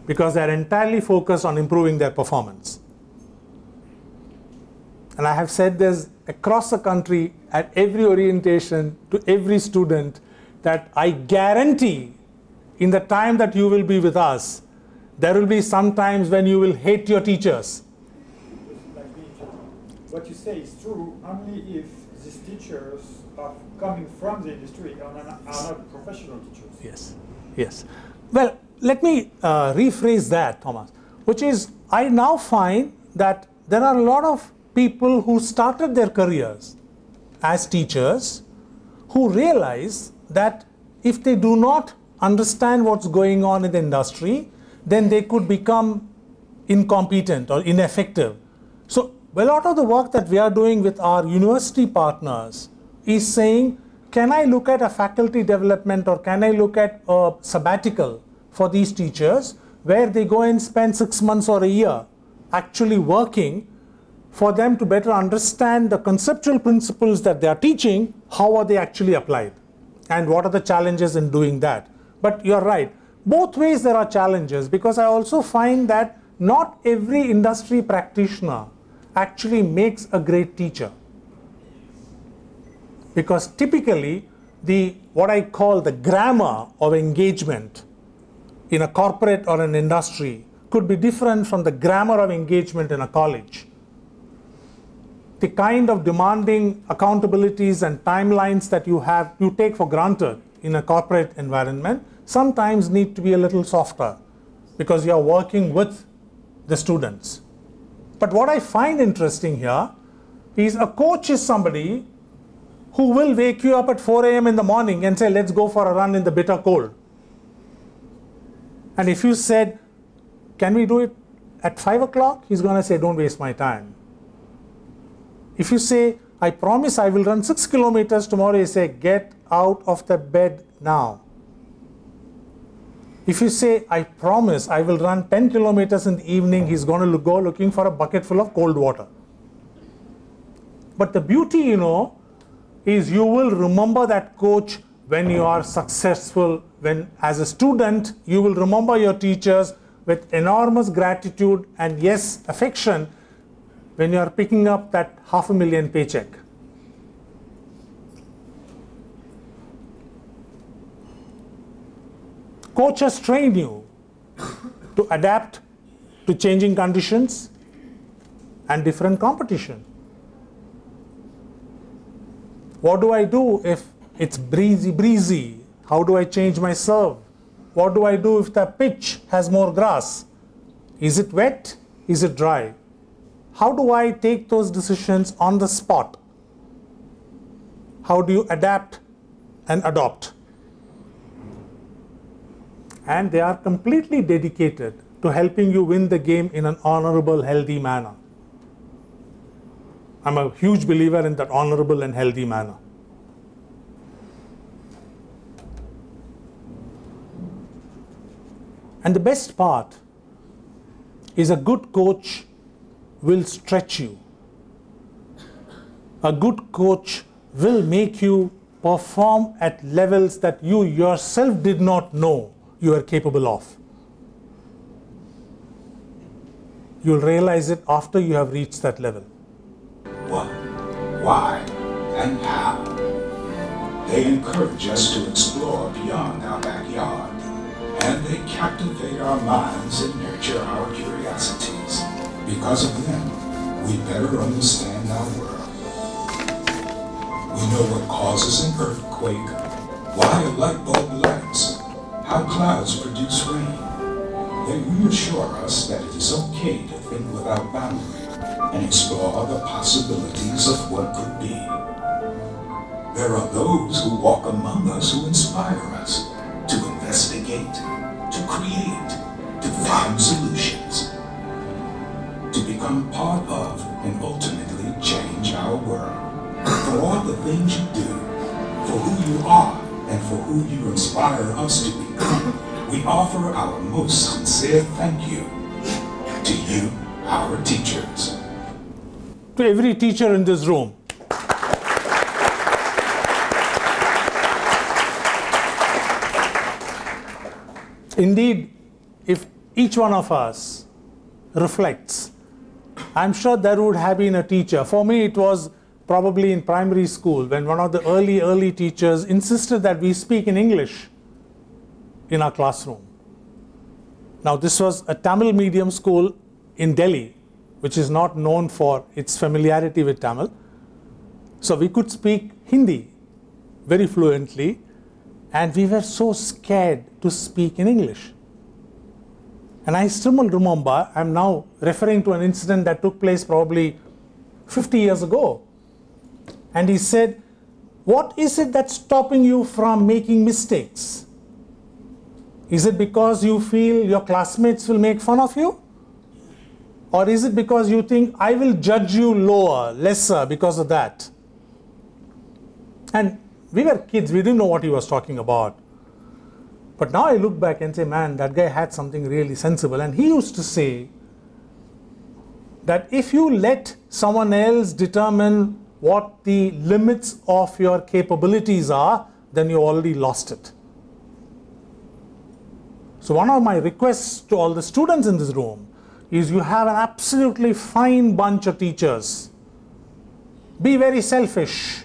because they are entirely focused on improving their performance. And I have said this across the country at every orientation to every student that I guarantee in the time that you will be with us, there will be some times when you will hate your teachers. What you say is true only if these teachers are coming from the industry and are not professional teachers. Yes, yes. Well, let me rephrase that, Thomas, which is I now find that there are a lot of people who started their careers as teachers who realize that if they do not understand what's going on in the industry, then they could become incompetent or ineffective. So a lot of the work that we are doing with our university partners is saying, can I look at a faculty development or can I look at a sabbatical for these teachers where they go and spend 6 months or a year actually working for them to better understand the conceptual principles that they are teaching, how are they actually applied, and what are the challenges in doing that. But you're right, both ways there are challenges because I also find that not every industry practitioner actually makes a great teacher. Because typically what I call the grammar of engagement in a corporate or an industry could be different from the grammar of engagement in a college. The kind of demanding accountabilities and timelines that you take for granted in a corporate environment sometimes need to be a little softer because you are working with the students. But what I find interesting here is a coach is somebody who will wake you up at 4 a.m. in the morning and say, let's go for a run in the bitter cold. And if you said, can we do it at 5 o'clock? He's going to say, don't waste my time. If you say, I promise I will run 6 kilometers tomorrow, you say, get out of the bed now. If you say, I promise I will run 10 kilometers in the evening, he's going to go looking for a bucket full of cold water. But the beauty, is you will remember that coach when you are successful. When as a student, you will remember your teachers with enormous gratitude and yes, affection when you are picking up that $500,000 paycheck. Coaches train you to adapt to changing conditions and different competition. What do I do if it's breezy? How do I change my serve? What do I do if the pitch has more grass? Is it wet? Is it dry? How do I take those decisions on the spot? How do you adapt and adopt? And they are completely dedicated to helping you win the game in an honorable, healthy manner. I'm a huge believer in that honorable and healthy manner. And the best part is a good coach will stretch you. A good coach will make you perform at levels that you yourself did not know you are capable of. You'll realize it after you have reached that level. What, why, and how. They encourage us to explore beyond our backyard, and they captivate our minds and nurture our curiosities. Because of them, we better understand our world. We know what causes an earthquake, why a light bulb lights, how clouds produce rain. They reassure us that it is okay to think without boundary and explore the possibilities of what could be. There are those who walk among us who inspire us to investigate, to create, to find solutions, to become part of and ultimately change our world. For all the things you do, for who you are, and for who you inspire us to become, we offer our most sincere thank you to you, our teachers. To every teacher in this room, indeed, if each one of us reflects, I'm sure there would have been a teacher. For me, it was probably in primary school when one of the early teachers insisted that we speak in English in our classroom. Now, this was a Tamil medium school in Delhi, which is not known for its familiarity with Tamil. So we could speak Hindi very fluently, and we were so scared to speak in English. And I still remember, I'm now referring to an incident that took place probably 50 years ago. And he said, what is it that's stopping you from making mistakes? Is it because you feel your classmates will make fun of you? Or is it because you think, I will judge you lower, lesser because of that? And we were kids, we didn't know what he was talking about. But now I look back and say, man, that guy had something really sensible. And he used to say that if you let someone else determine what the limits of your capabilities are, then you already lost it. So one of my requests to all the students in this room is you have an absolutely fine bunch of teachers. Be very selfish.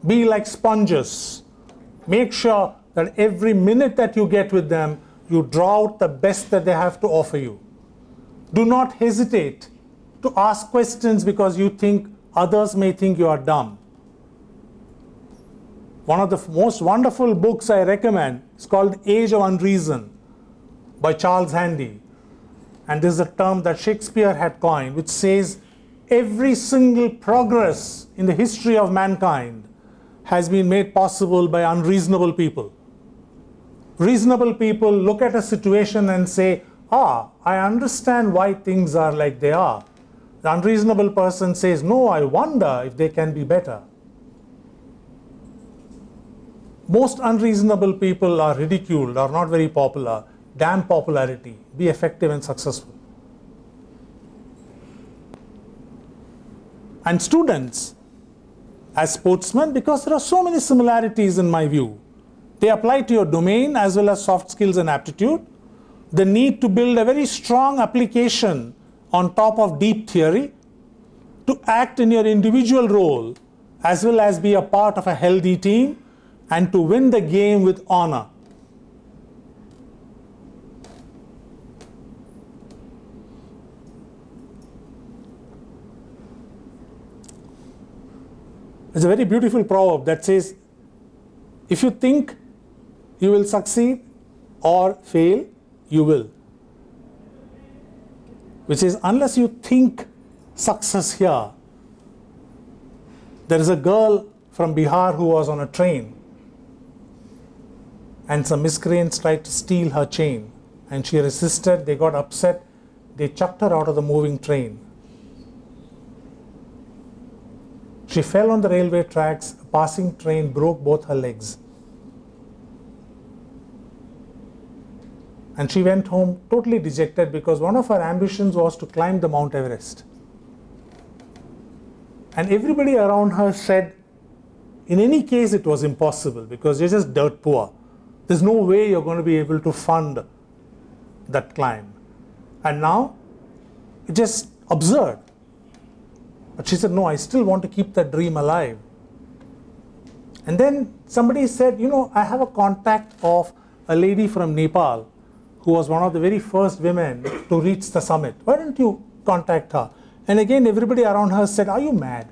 Be like sponges. Make sure that every minute that you get with them, you draw out the best that they have to offer you. Do not hesitate to ask questions because you think others may think you are dumb. One of the most wonderful books I recommend is called Age of Unreason by Charles Handy. And this is a term that Shakespeare had coined, which says every single progress in the history of mankind has been made possible by unreasonable people. Reasonable people look at a situation and say, I understand why things are like they are. The unreasonable person says, no, I wonder if they can be better. Most unreasonable people are ridiculed, are not very popular. Damn popularity. Be effective and successful. And students, as sportsmen, because there are so many similarities in my view, they apply to your domain as well as soft skills and aptitude. The need to build a very strong application on top of deep theory, to act in your individual role as well as be a part of a healthy team, and to win the game with honor. There's a very beautiful proverb that says, if you think you will succeed or fail, you will. Which is, unless you think success here. There is a girl from Bihar who was on a train, and some miscreants tried to steal her chain, and she resisted. They got upset. They chucked her out of the moving train. She fell on the railway tracks. A passing train broke both her legs. And she went home totally dejected because one of her ambitions was to climb the Mount Everest. And everybody around her said, in any case, it was impossible because you're just dirt poor. There's no way you're going to be able to fund that climb. And now, it's just absurd. But she said, no, I still want to keep that dream alive. And then somebody said, you know, I have a contact of a lady from Nepal who was one of the very first women to reach the summit. Why don't you contact her? And again, everybody around her said, are you mad?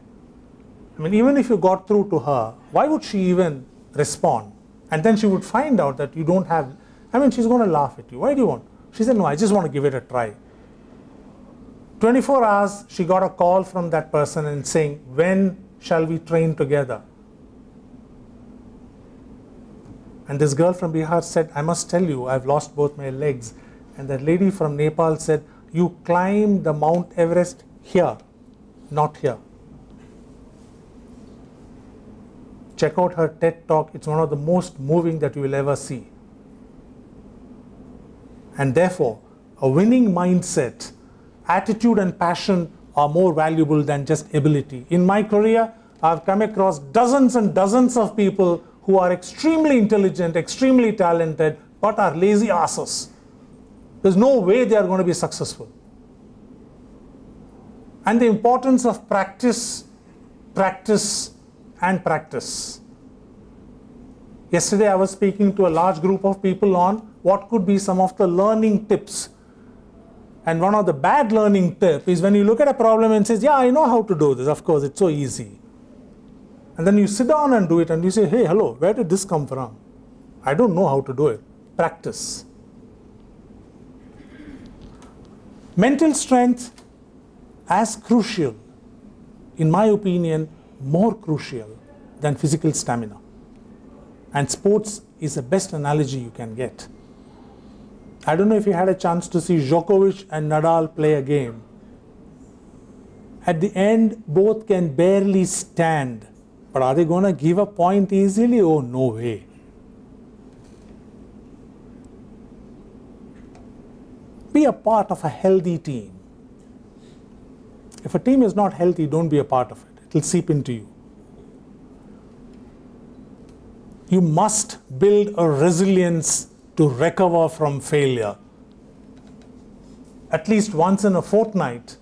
I mean, even if you got through to her, why would she even respond? And then she would find out that you don't have, I mean, she's going to laugh at you. Why do you want? She said, no, I just want to give it a try. 24 hours, she got a call from that person and saying, when shall we train together? And this girl from Bihar said, I must tell you, I've lost both my legs. And that lady from Nepal said, you climb the Mount Everest here, not here. Check out her TED talk. It's one of the most moving that you will ever see. And therefore, a winning mindset, attitude and passion are more valuable than just ability. In my career, I've come across dozens and dozens of people who are extremely intelligent, extremely talented, but are lazy asses. There's no way they are going to be successful. And the importance of practice, practice, and practice. Yesterday I was speaking to a large group of people on what could be some of the learning tips. And one of the bad learning tips is when you look at a problem and says, yeah, I know how to do this. Of course, it's so easy. And then you sit down and do it and you say, hey, hello, where did this come from? I don't know how to do it. Practice. Mental strength as crucial, in my opinion, more crucial than physical stamina. And sports is the best analogy you can get. I don't know if you had a chance to see Djokovic and Nadal play a game. At the end, both can barely stand. But are they going to give a point easily? Oh, no way. Be a part of a healthy team. If a team is not healthy, don't be a part of it. It will seep into you. You must build a resilience to recover from failure. At least once in a fortnight,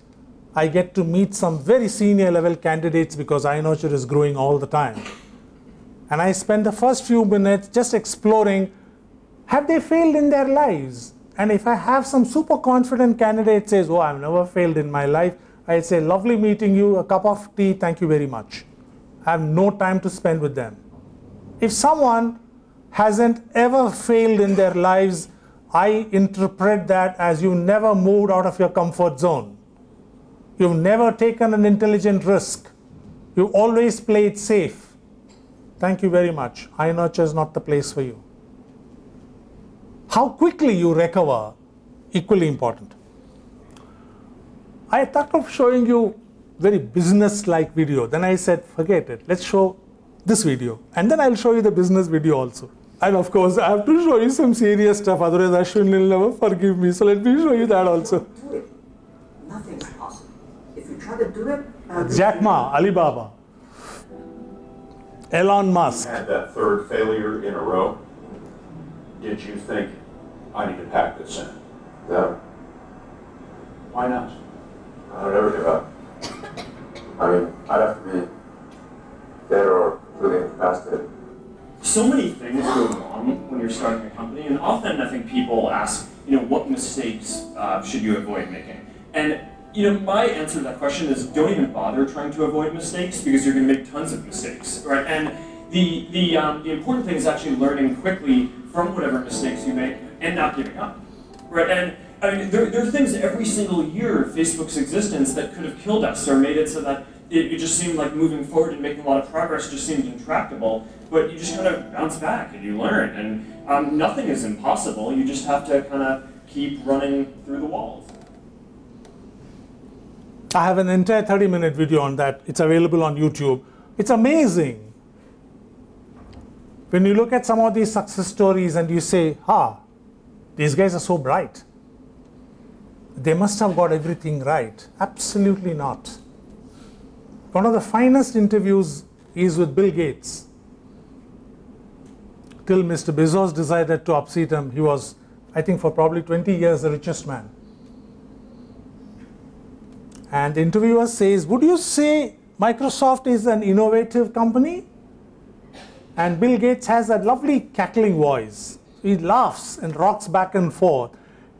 I get to meet some very senior level candidates because iNurture is growing all the time. And I spend the first few minutes just exploring, have they failed in their lives? And if I have some super confident candidate says, oh, I've never failed in my life, I say, lovely meeting you, a cup of tea, thank you very much. I have no time to spend with them. If someone hasn't ever failed in their lives, I interpret that as you never moved out of your comfort zone. You've never taken an intelligent risk. You always played safe. Thank you very much. iNurture is not the place for you. How quickly you recover, equally important. I thought of showing you very business-like video. Then I said, forget it. Let's show this video. And then I'll show you the business video also. And of course, I have to show you some serious stuff. Otherwise, Ashwin will never forgive me. So let me show you that also. Nothing's possible. If you try to do it, Jack Ma, Alibaba, Elon Musk. Had that third failure in a row. Did you think, I need to pack this in? No, Why not? I would never give up. I mean, I'd have to be dead or completely incapacitated. So many things go wrong when you're starting a company, and often I think people ask, what mistakes should you avoid making? And my answer to that question is don't even bother trying to avoid mistakes because you're going to make tons of mistakes, right? And the important thing is actually learning quickly from whatever mistakes you make and not giving up, right? And I mean, there are things every single year of Facebook's existence that could have killed us or made it so that it just seemed like moving forward and making a lot of progress just seemed intractable. But you just kind of bounce back and you learn. And nothing is impossible. You just have to kind of keep running through the walls. I have an entire 30-minute video on that. It's available on YouTube. It's amazing. When you look at some of these success stories and you say, these guys are so bright. They must have got everything right. Absolutely not. One of the finest interviews is with Bill Gates. Till Mr. Bezos decided to upseat him, he was, I think, for probably 20 years the richest man. And the interviewer says, would you say Microsoft is an innovative company? And Bill Gates has a lovely cackling voice. He laughs and rocks back and forth.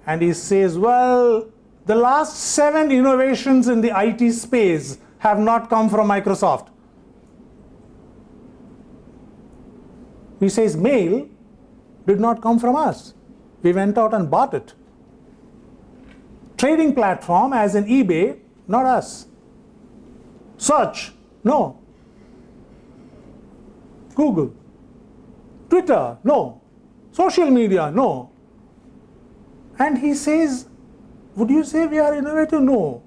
And he says, well, the last 7 innovations in the IT space have not come from Microsoft. He says, mail did not come from us. We went out and bought it. Trading platform as in eBay, not us. Search, no. Google. Twitter, no. Social media, no. And he says, would you say we are innovative? No.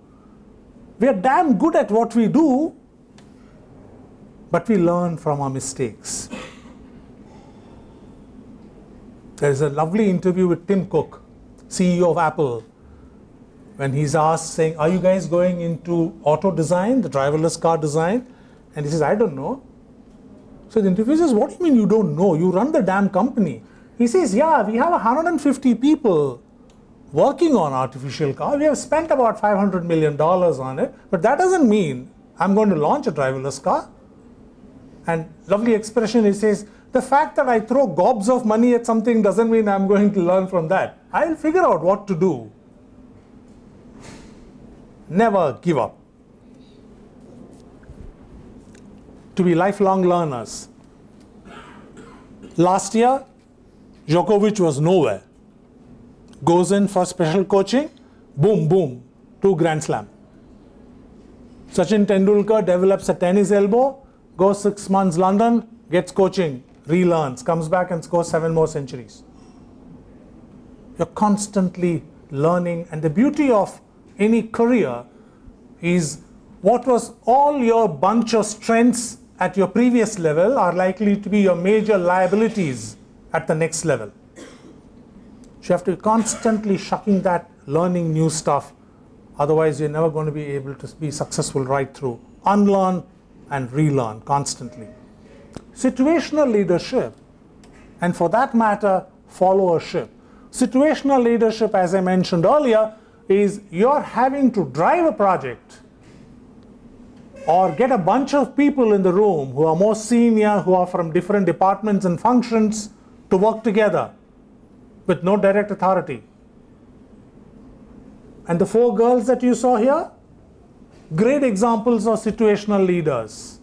We are damn good at what we do, but we learn from our mistakes. There is a lovely interview with Tim Cook, CEO of Apple, when he's asked, saying, are you guys going into auto design, the driverless car design? And he says, I don't know. So the interviewer says, what do you mean you don't know? You run the damn company. He says, yeah, we have 150 people working on artificial car. We have spent about $500 million on it, but that doesn't mean I'm going to launch a driverless car. And lovely expression, he says, the fact that I throw gobs of money at something doesn't mean I'm going to learn from that. I'll figure out what to do. Never give up. To be lifelong learners. Last year, Djokovic was nowhere. Goes in for special coaching, boom, boom, 2 Grand Slam. Sachin Tendulkar develops a tennis elbow, goes 6 months London, gets coaching, relearns, comes back and scores 7 more centuries. You're constantly learning, and the beauty of any career is what was all your bunch of strengths at your previous level are likely to be your major liabilities at the next level. So you have to be constantly shucking that, learning new stuff. Otherwise, you're never going to be able to be successful right through. Unlearn and relearn constantly. Situational leadership, and for that matter, followership. Situational leadership, as I mentioned earlier, is you're having to drive a project or get a bunch of people in the room who are more senior, who are from different departments and functions to work together with no direct authority. And the 4 girls that you saw here, great examples of situational leaders.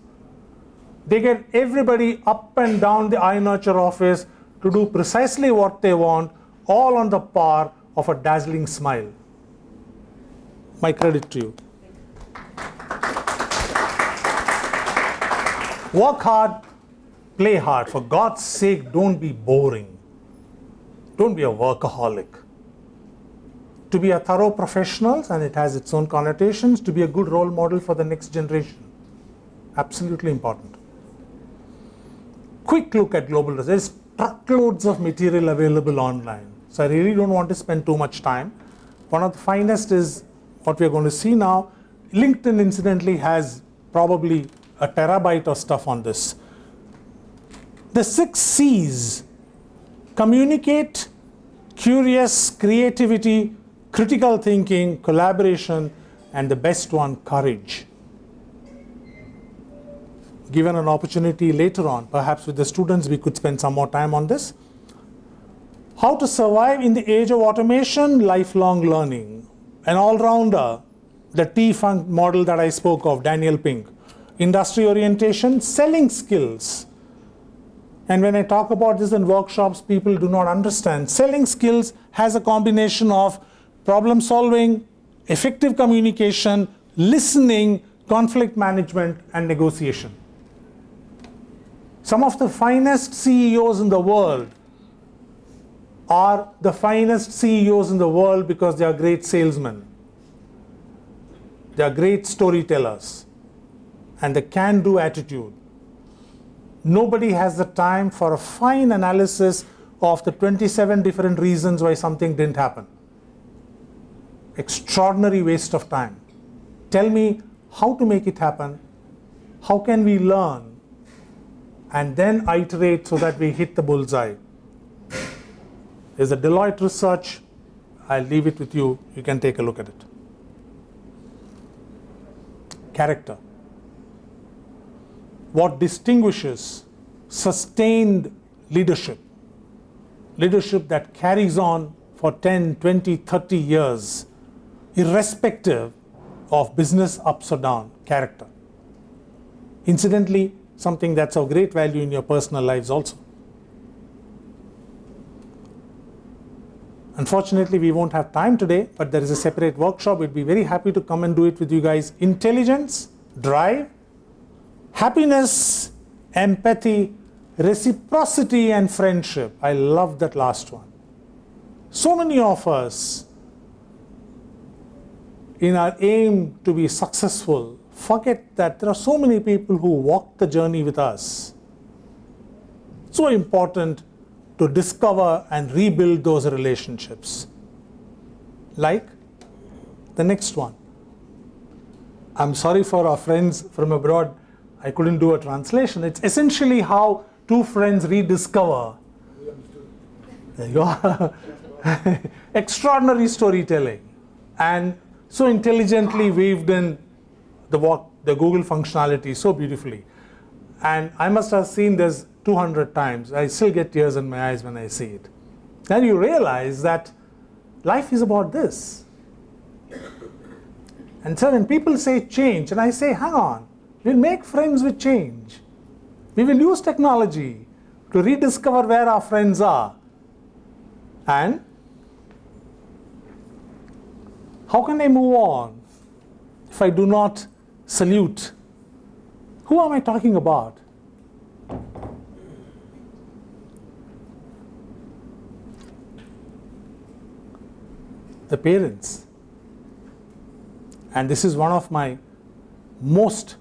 They get everybody up and down the iNurture office to do precisely what they want, all on the par of a dazzling smile. My credit to you. Work hard, play hard. For God's sake, don't be boring. Don't be a workaholic. To be a thorough professional, and it has its own connotations, to be a good role model for the next generation. Absolutely important. Quick look at global results. There's truckloads of material available online. So I really don't want to spend too much time. One of the finest is what we're going to see now. LinkedIn, incidentally, has probably a terabyte of stuff on this. The 6 C's: communicate, curious, creativity, critical thinking, collaboration, and the best one, courage. Given an opportunity later on, perhaps with the students, we could spend some more time on this. How to survive in the age of automation? Lifelong learning. An all-rounder, the T-Funk model that I spoke of, Daniel Pink. Industry orientation, selling skills. And when I talk about this in workshops, people do not understand. Selling skills has a combination of problem solving, effective communication, listening, conflict management, and negotiation. Some of the finest CEOs in the world are the finest CEOs in the world because they are great salesmen. They are great storytellers. And the can-do attitude. Nobody has the time for a fine analysis of the 27 different reasons why something didn't happen. Extraordinary waste of time. Tell me how to make it happen, how can we learn, and then iterate so that we hit the bullseye. There's a Deloitte research. I'll leave it with you. You can take a look at it. Character. What distinguishes sustained leadership, leadership that carries on for 10, 20, 30 years, irrespective of business ups or down, character. Incidentally, something that's of great value in your personal lives also. Unfortunately, we won't have time today, but there is a separate workshop. We'd be very happy to come and do it with you guys. Intelligence, drive, happiness, empathy, reciprocity, and friendship. I love that last one. So many of us, in our aim to be successful, forget that there are so many people who walk the journey with us. So important to discover and rebuild those relationships. Like the next one. I'm sorry for our friends from abroad, I couldn't do a translation. It's essentially how two friends rediscover. There you are. Extraordinary storytelling. And so intelligently weaved in the Google functionality so beautifully. And I must have seen this 200 times. I still get tears in my eyes when I see it. Then you realize that life is about this. And so when people say change, and I say, hang on, we'll make friends with change. We will use technology to rediscover where our friends are. And how can I move on if I do not salute? Who am I talking about? The parents. And this is one of my most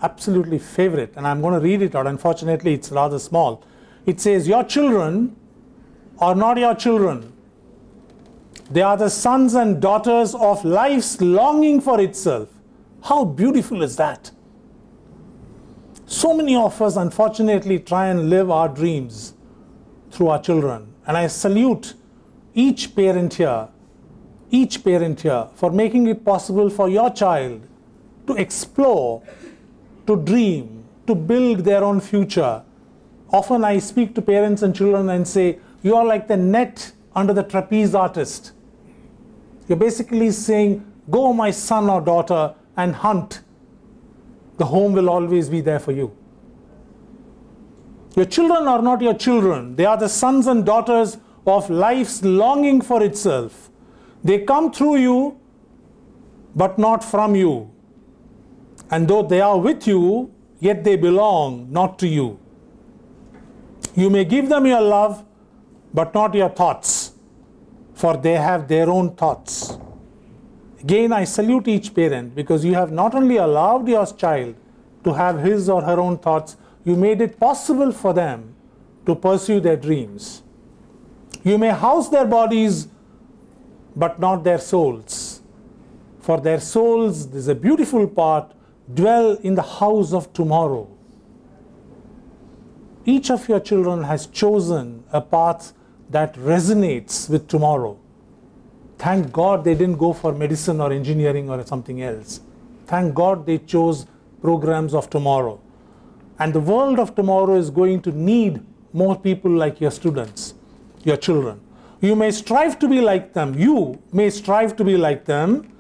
absolutely favorite, and I'm going to read it out. Unfortunately, it's rather small. It says, your children are not your children. They are the sons and daughters of life's longing for itself. How beautiful is that? So many of us, unfortunately, try and live our dreams through our children. And I salute each parent here for making it possible for your child to explore, to dream, to build their own future. Often I speak to parents and children and say, you are like the net under the trapeze artist. You're basically saying, go my son or daughter and hunt. The home will always be there for you. Your children are not your children. They are the sons and daughters of life's longing for itself. They come through you, but not from you. And though they are with you, yet they belong not to you. You may give them your love, but not your thoughts, for they have their own thoughts. Again, I salute each parent, because you have not only allowed your child to have his or her own thoughts, you made it possible for them to pursue their dreams. You may house their bodies, but not their souls. For their souls, there's a beautiful part, dwell in the house of tomorrow. Each of your children has chosen a path that resonates with tomorrow. Thank God they didn't go for medicine or engineering or something else. Thank God they chose programs of tomorrow. And the world of tomorrow is going to need more people like your students, your children. You may strive to be like them. You may strive to be like them,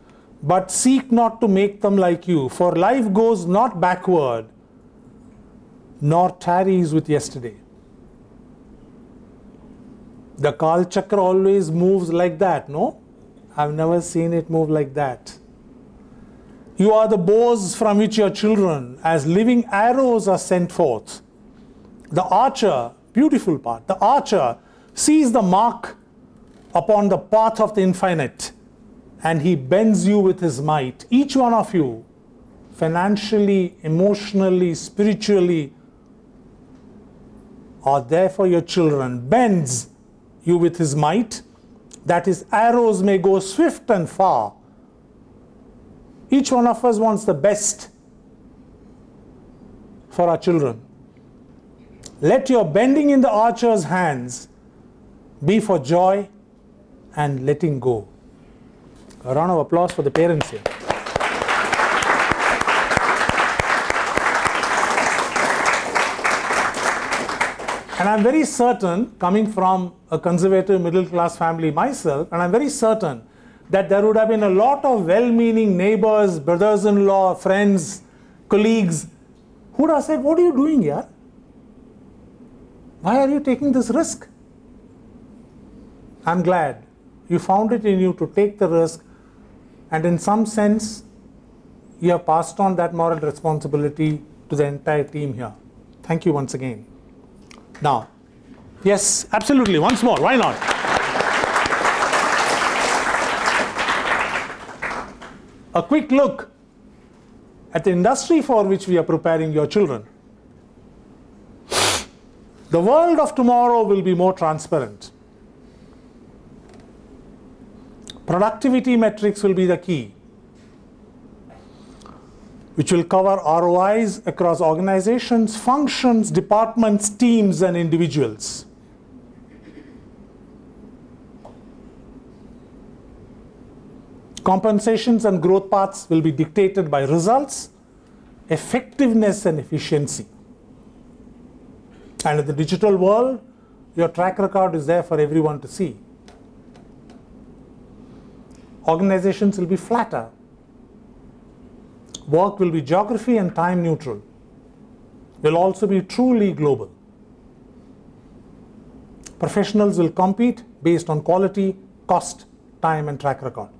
but seek not to make them like you. For life goes not backward, nor tarries with yesterday. The Kal Chakra always moves like that, no? I've never seen it move like that. You are the bows from which your children, as living arrows, are sent forth. The archer, beautiful part, the archer sees the mark upon the path of the infinite, and he bends you with his might. Each one of you, financially, emotionally, spiritually, are there for your children, bends you with his might, that his arrows may go swift and far. Each one of us wants the best for our children. Let your bending in the archer's hands be for joy and letting go. A round of applause for the parents here. And I'm very certain, coming from a conservative middle-class family myself, and I'm very certain that there would have been a lot of well-meaning neighbors, brothers-in-law, friends, colleagues, who would have said, what are you doing here? Why are you taking this risk? I'm glad you found it in you to take the risk, and in some sense, you have passed on that moral responsibility to the entire team here. Thank you once again. Now, yes, absolutely, once more, why not? A quick look at the industry for which we are preparing your children. The world of tomorrow will be more transparent. Productivity metrics will be the key, which will cover ROIs across organizations, functions, departments, teams, and individuals. Compensations and growth paths will be dictated by results, effectiveness, and efficiency. And in the digital world, your track record is there for everyone to see. Organizations will be flatter. Work will be geography and time neutral. Will also be truly global. Professionals will compete based on quality, cost, time, and track record.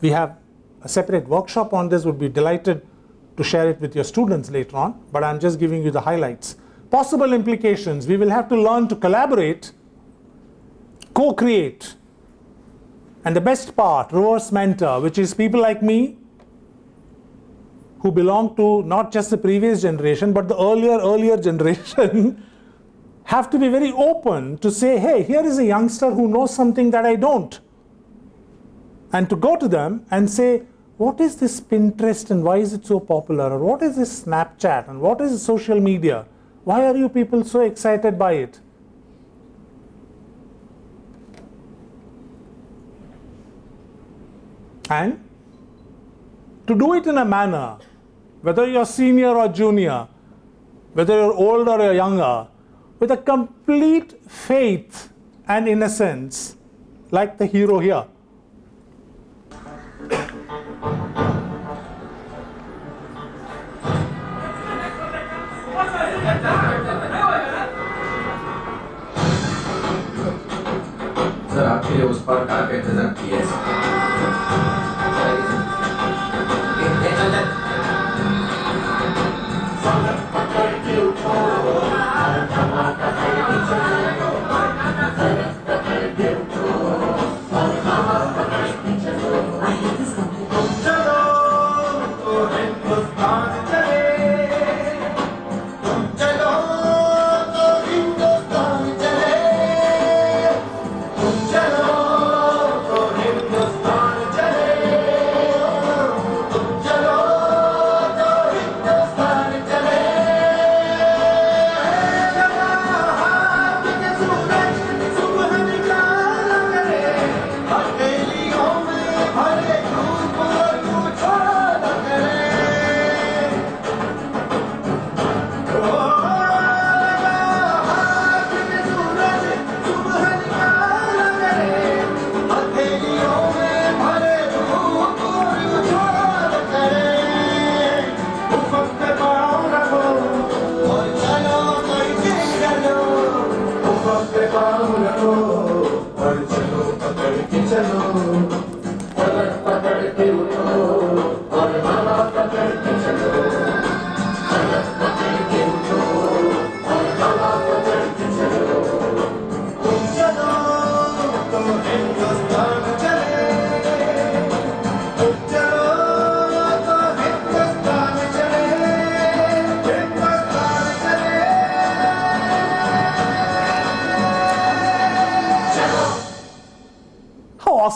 We have a separate workshop on this. Would be delighted to share it with your students later on, but I'm just giving you the highlights. Possible implications: we will have to learn to collaborate, co-create, and the best part, reverse mentor, which is people like me who belong to not just the previous generation, but the earlier generation, have to be very open to say, hey, here is a youngster who knows something that I don't. And to go to them and say, what is this Pinterest and why is it so popular? Or what is this Snapchat and what is social media? Why are you people so excited by it? And to do it in a manner, whether you're senior or junior, whether you're older or younger, with a complete faith and innocence, like the hero here. Sir आपके लिए उस पर car का इंतजाम किया है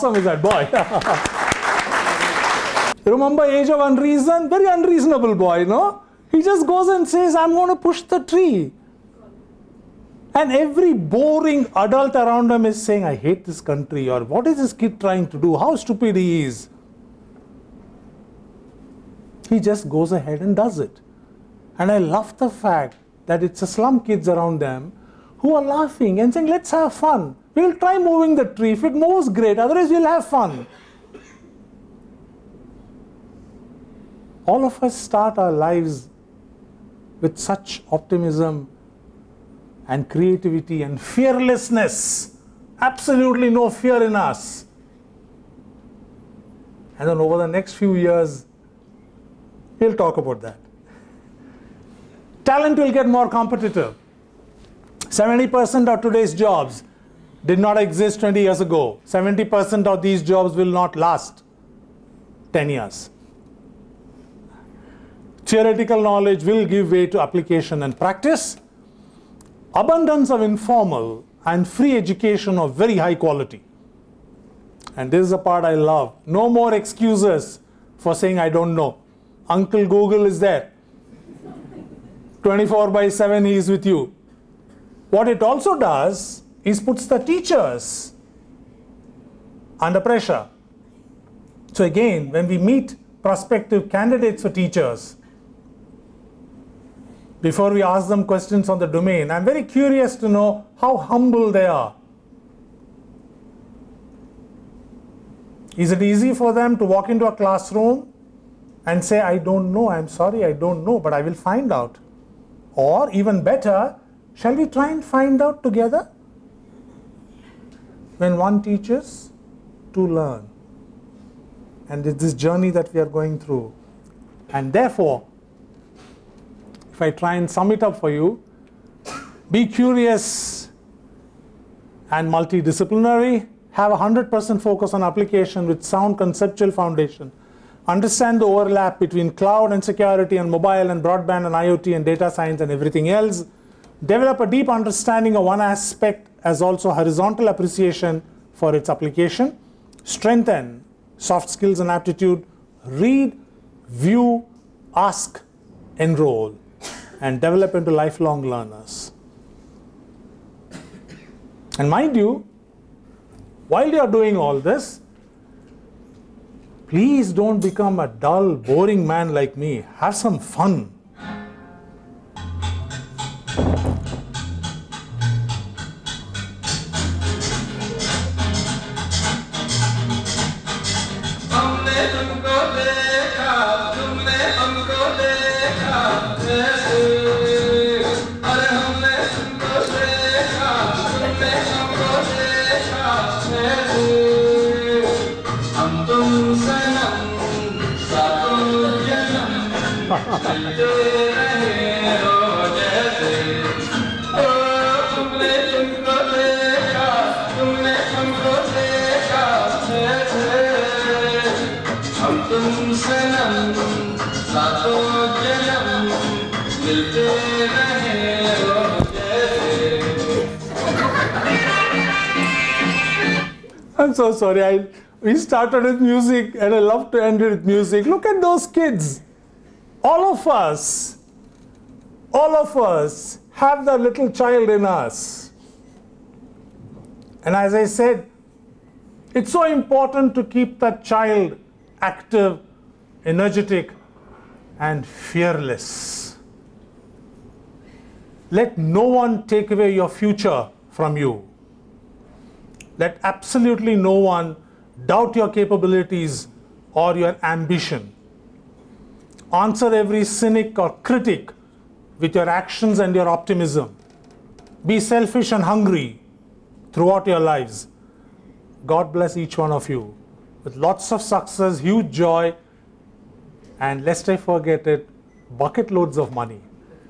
awesome is that boy? Remember Age of Unreason? Very unreasonable boy, no? He just goes and says, I'm going to push the tree. And every boring adult around him is saying, I hate this country, or what is this kid trying to do? How stupid he is. He just goes ahead and does it. And I love the fact that it's the slum kids around them who are laughing and saying, let's have fun. We'll try moving the tree. If it moves, great. Otherwise, we'll have fun. All of us start our lives with such optimism and creativity and fearlessness. Absolutely no fear in us. And then over the next few years, we'll talk about that. Talent will get more competitive. 70% of today's jobs did not exist 20 years ago. 70% of these jobs will not last 10 years. Theoretical knowledge will give way to application and practice. Abundance of informal and free education of very high quality. And this is the part I love. No more excuses for saying I don't know. Uncle Google is there. 24/7 he is with you. What it also does is puts the teachers under pressure. So again, when we meet prospective candidates for teachers, before we ask them questions on the domain, I'm very curious to know how humble they are. Is it easy for them to walk into a classroom and say, I don't know, I'm sorry, I don't know, but I will find out? Or even better, shall we try and find out together? When one teaches, two learn. And it's this journey that we are going through. And therefore, if I try and sum it up for you, be curious and multidisciplinary, have 100% focus on application with sound conceptual foundation. Understand the overlap between cloud and security and mobile and broadband and IoT and data science and everything else. Develop a deep understanding of one aspect as also horizontal appreciation for its application. Strengthen soft skills and aptitude. Read, view, ask, enroll, and develop into lifelong learners. And mind you, while you are doing all this, please don't become a dull, boring man like me. Have some fun. I'm so sorry. We started with music and I love to end it with music. Look at those kids. All of us have that little child in us. And as I said, it's so important to keep that child active, energetic, and fearless. Let no one take away your future from you. Let absolutely no one doubt your capabilities or your ambition. Answer every cynic or critic with your actions and your optimism. Be selfish and hungry throughout your lives. God bless each one of you with lots of success, huge joy, and lest I forget it, bucket loads of money.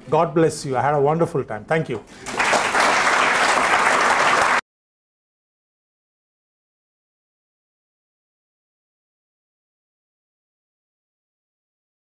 God bless you. I had a wonderful time. Thank you.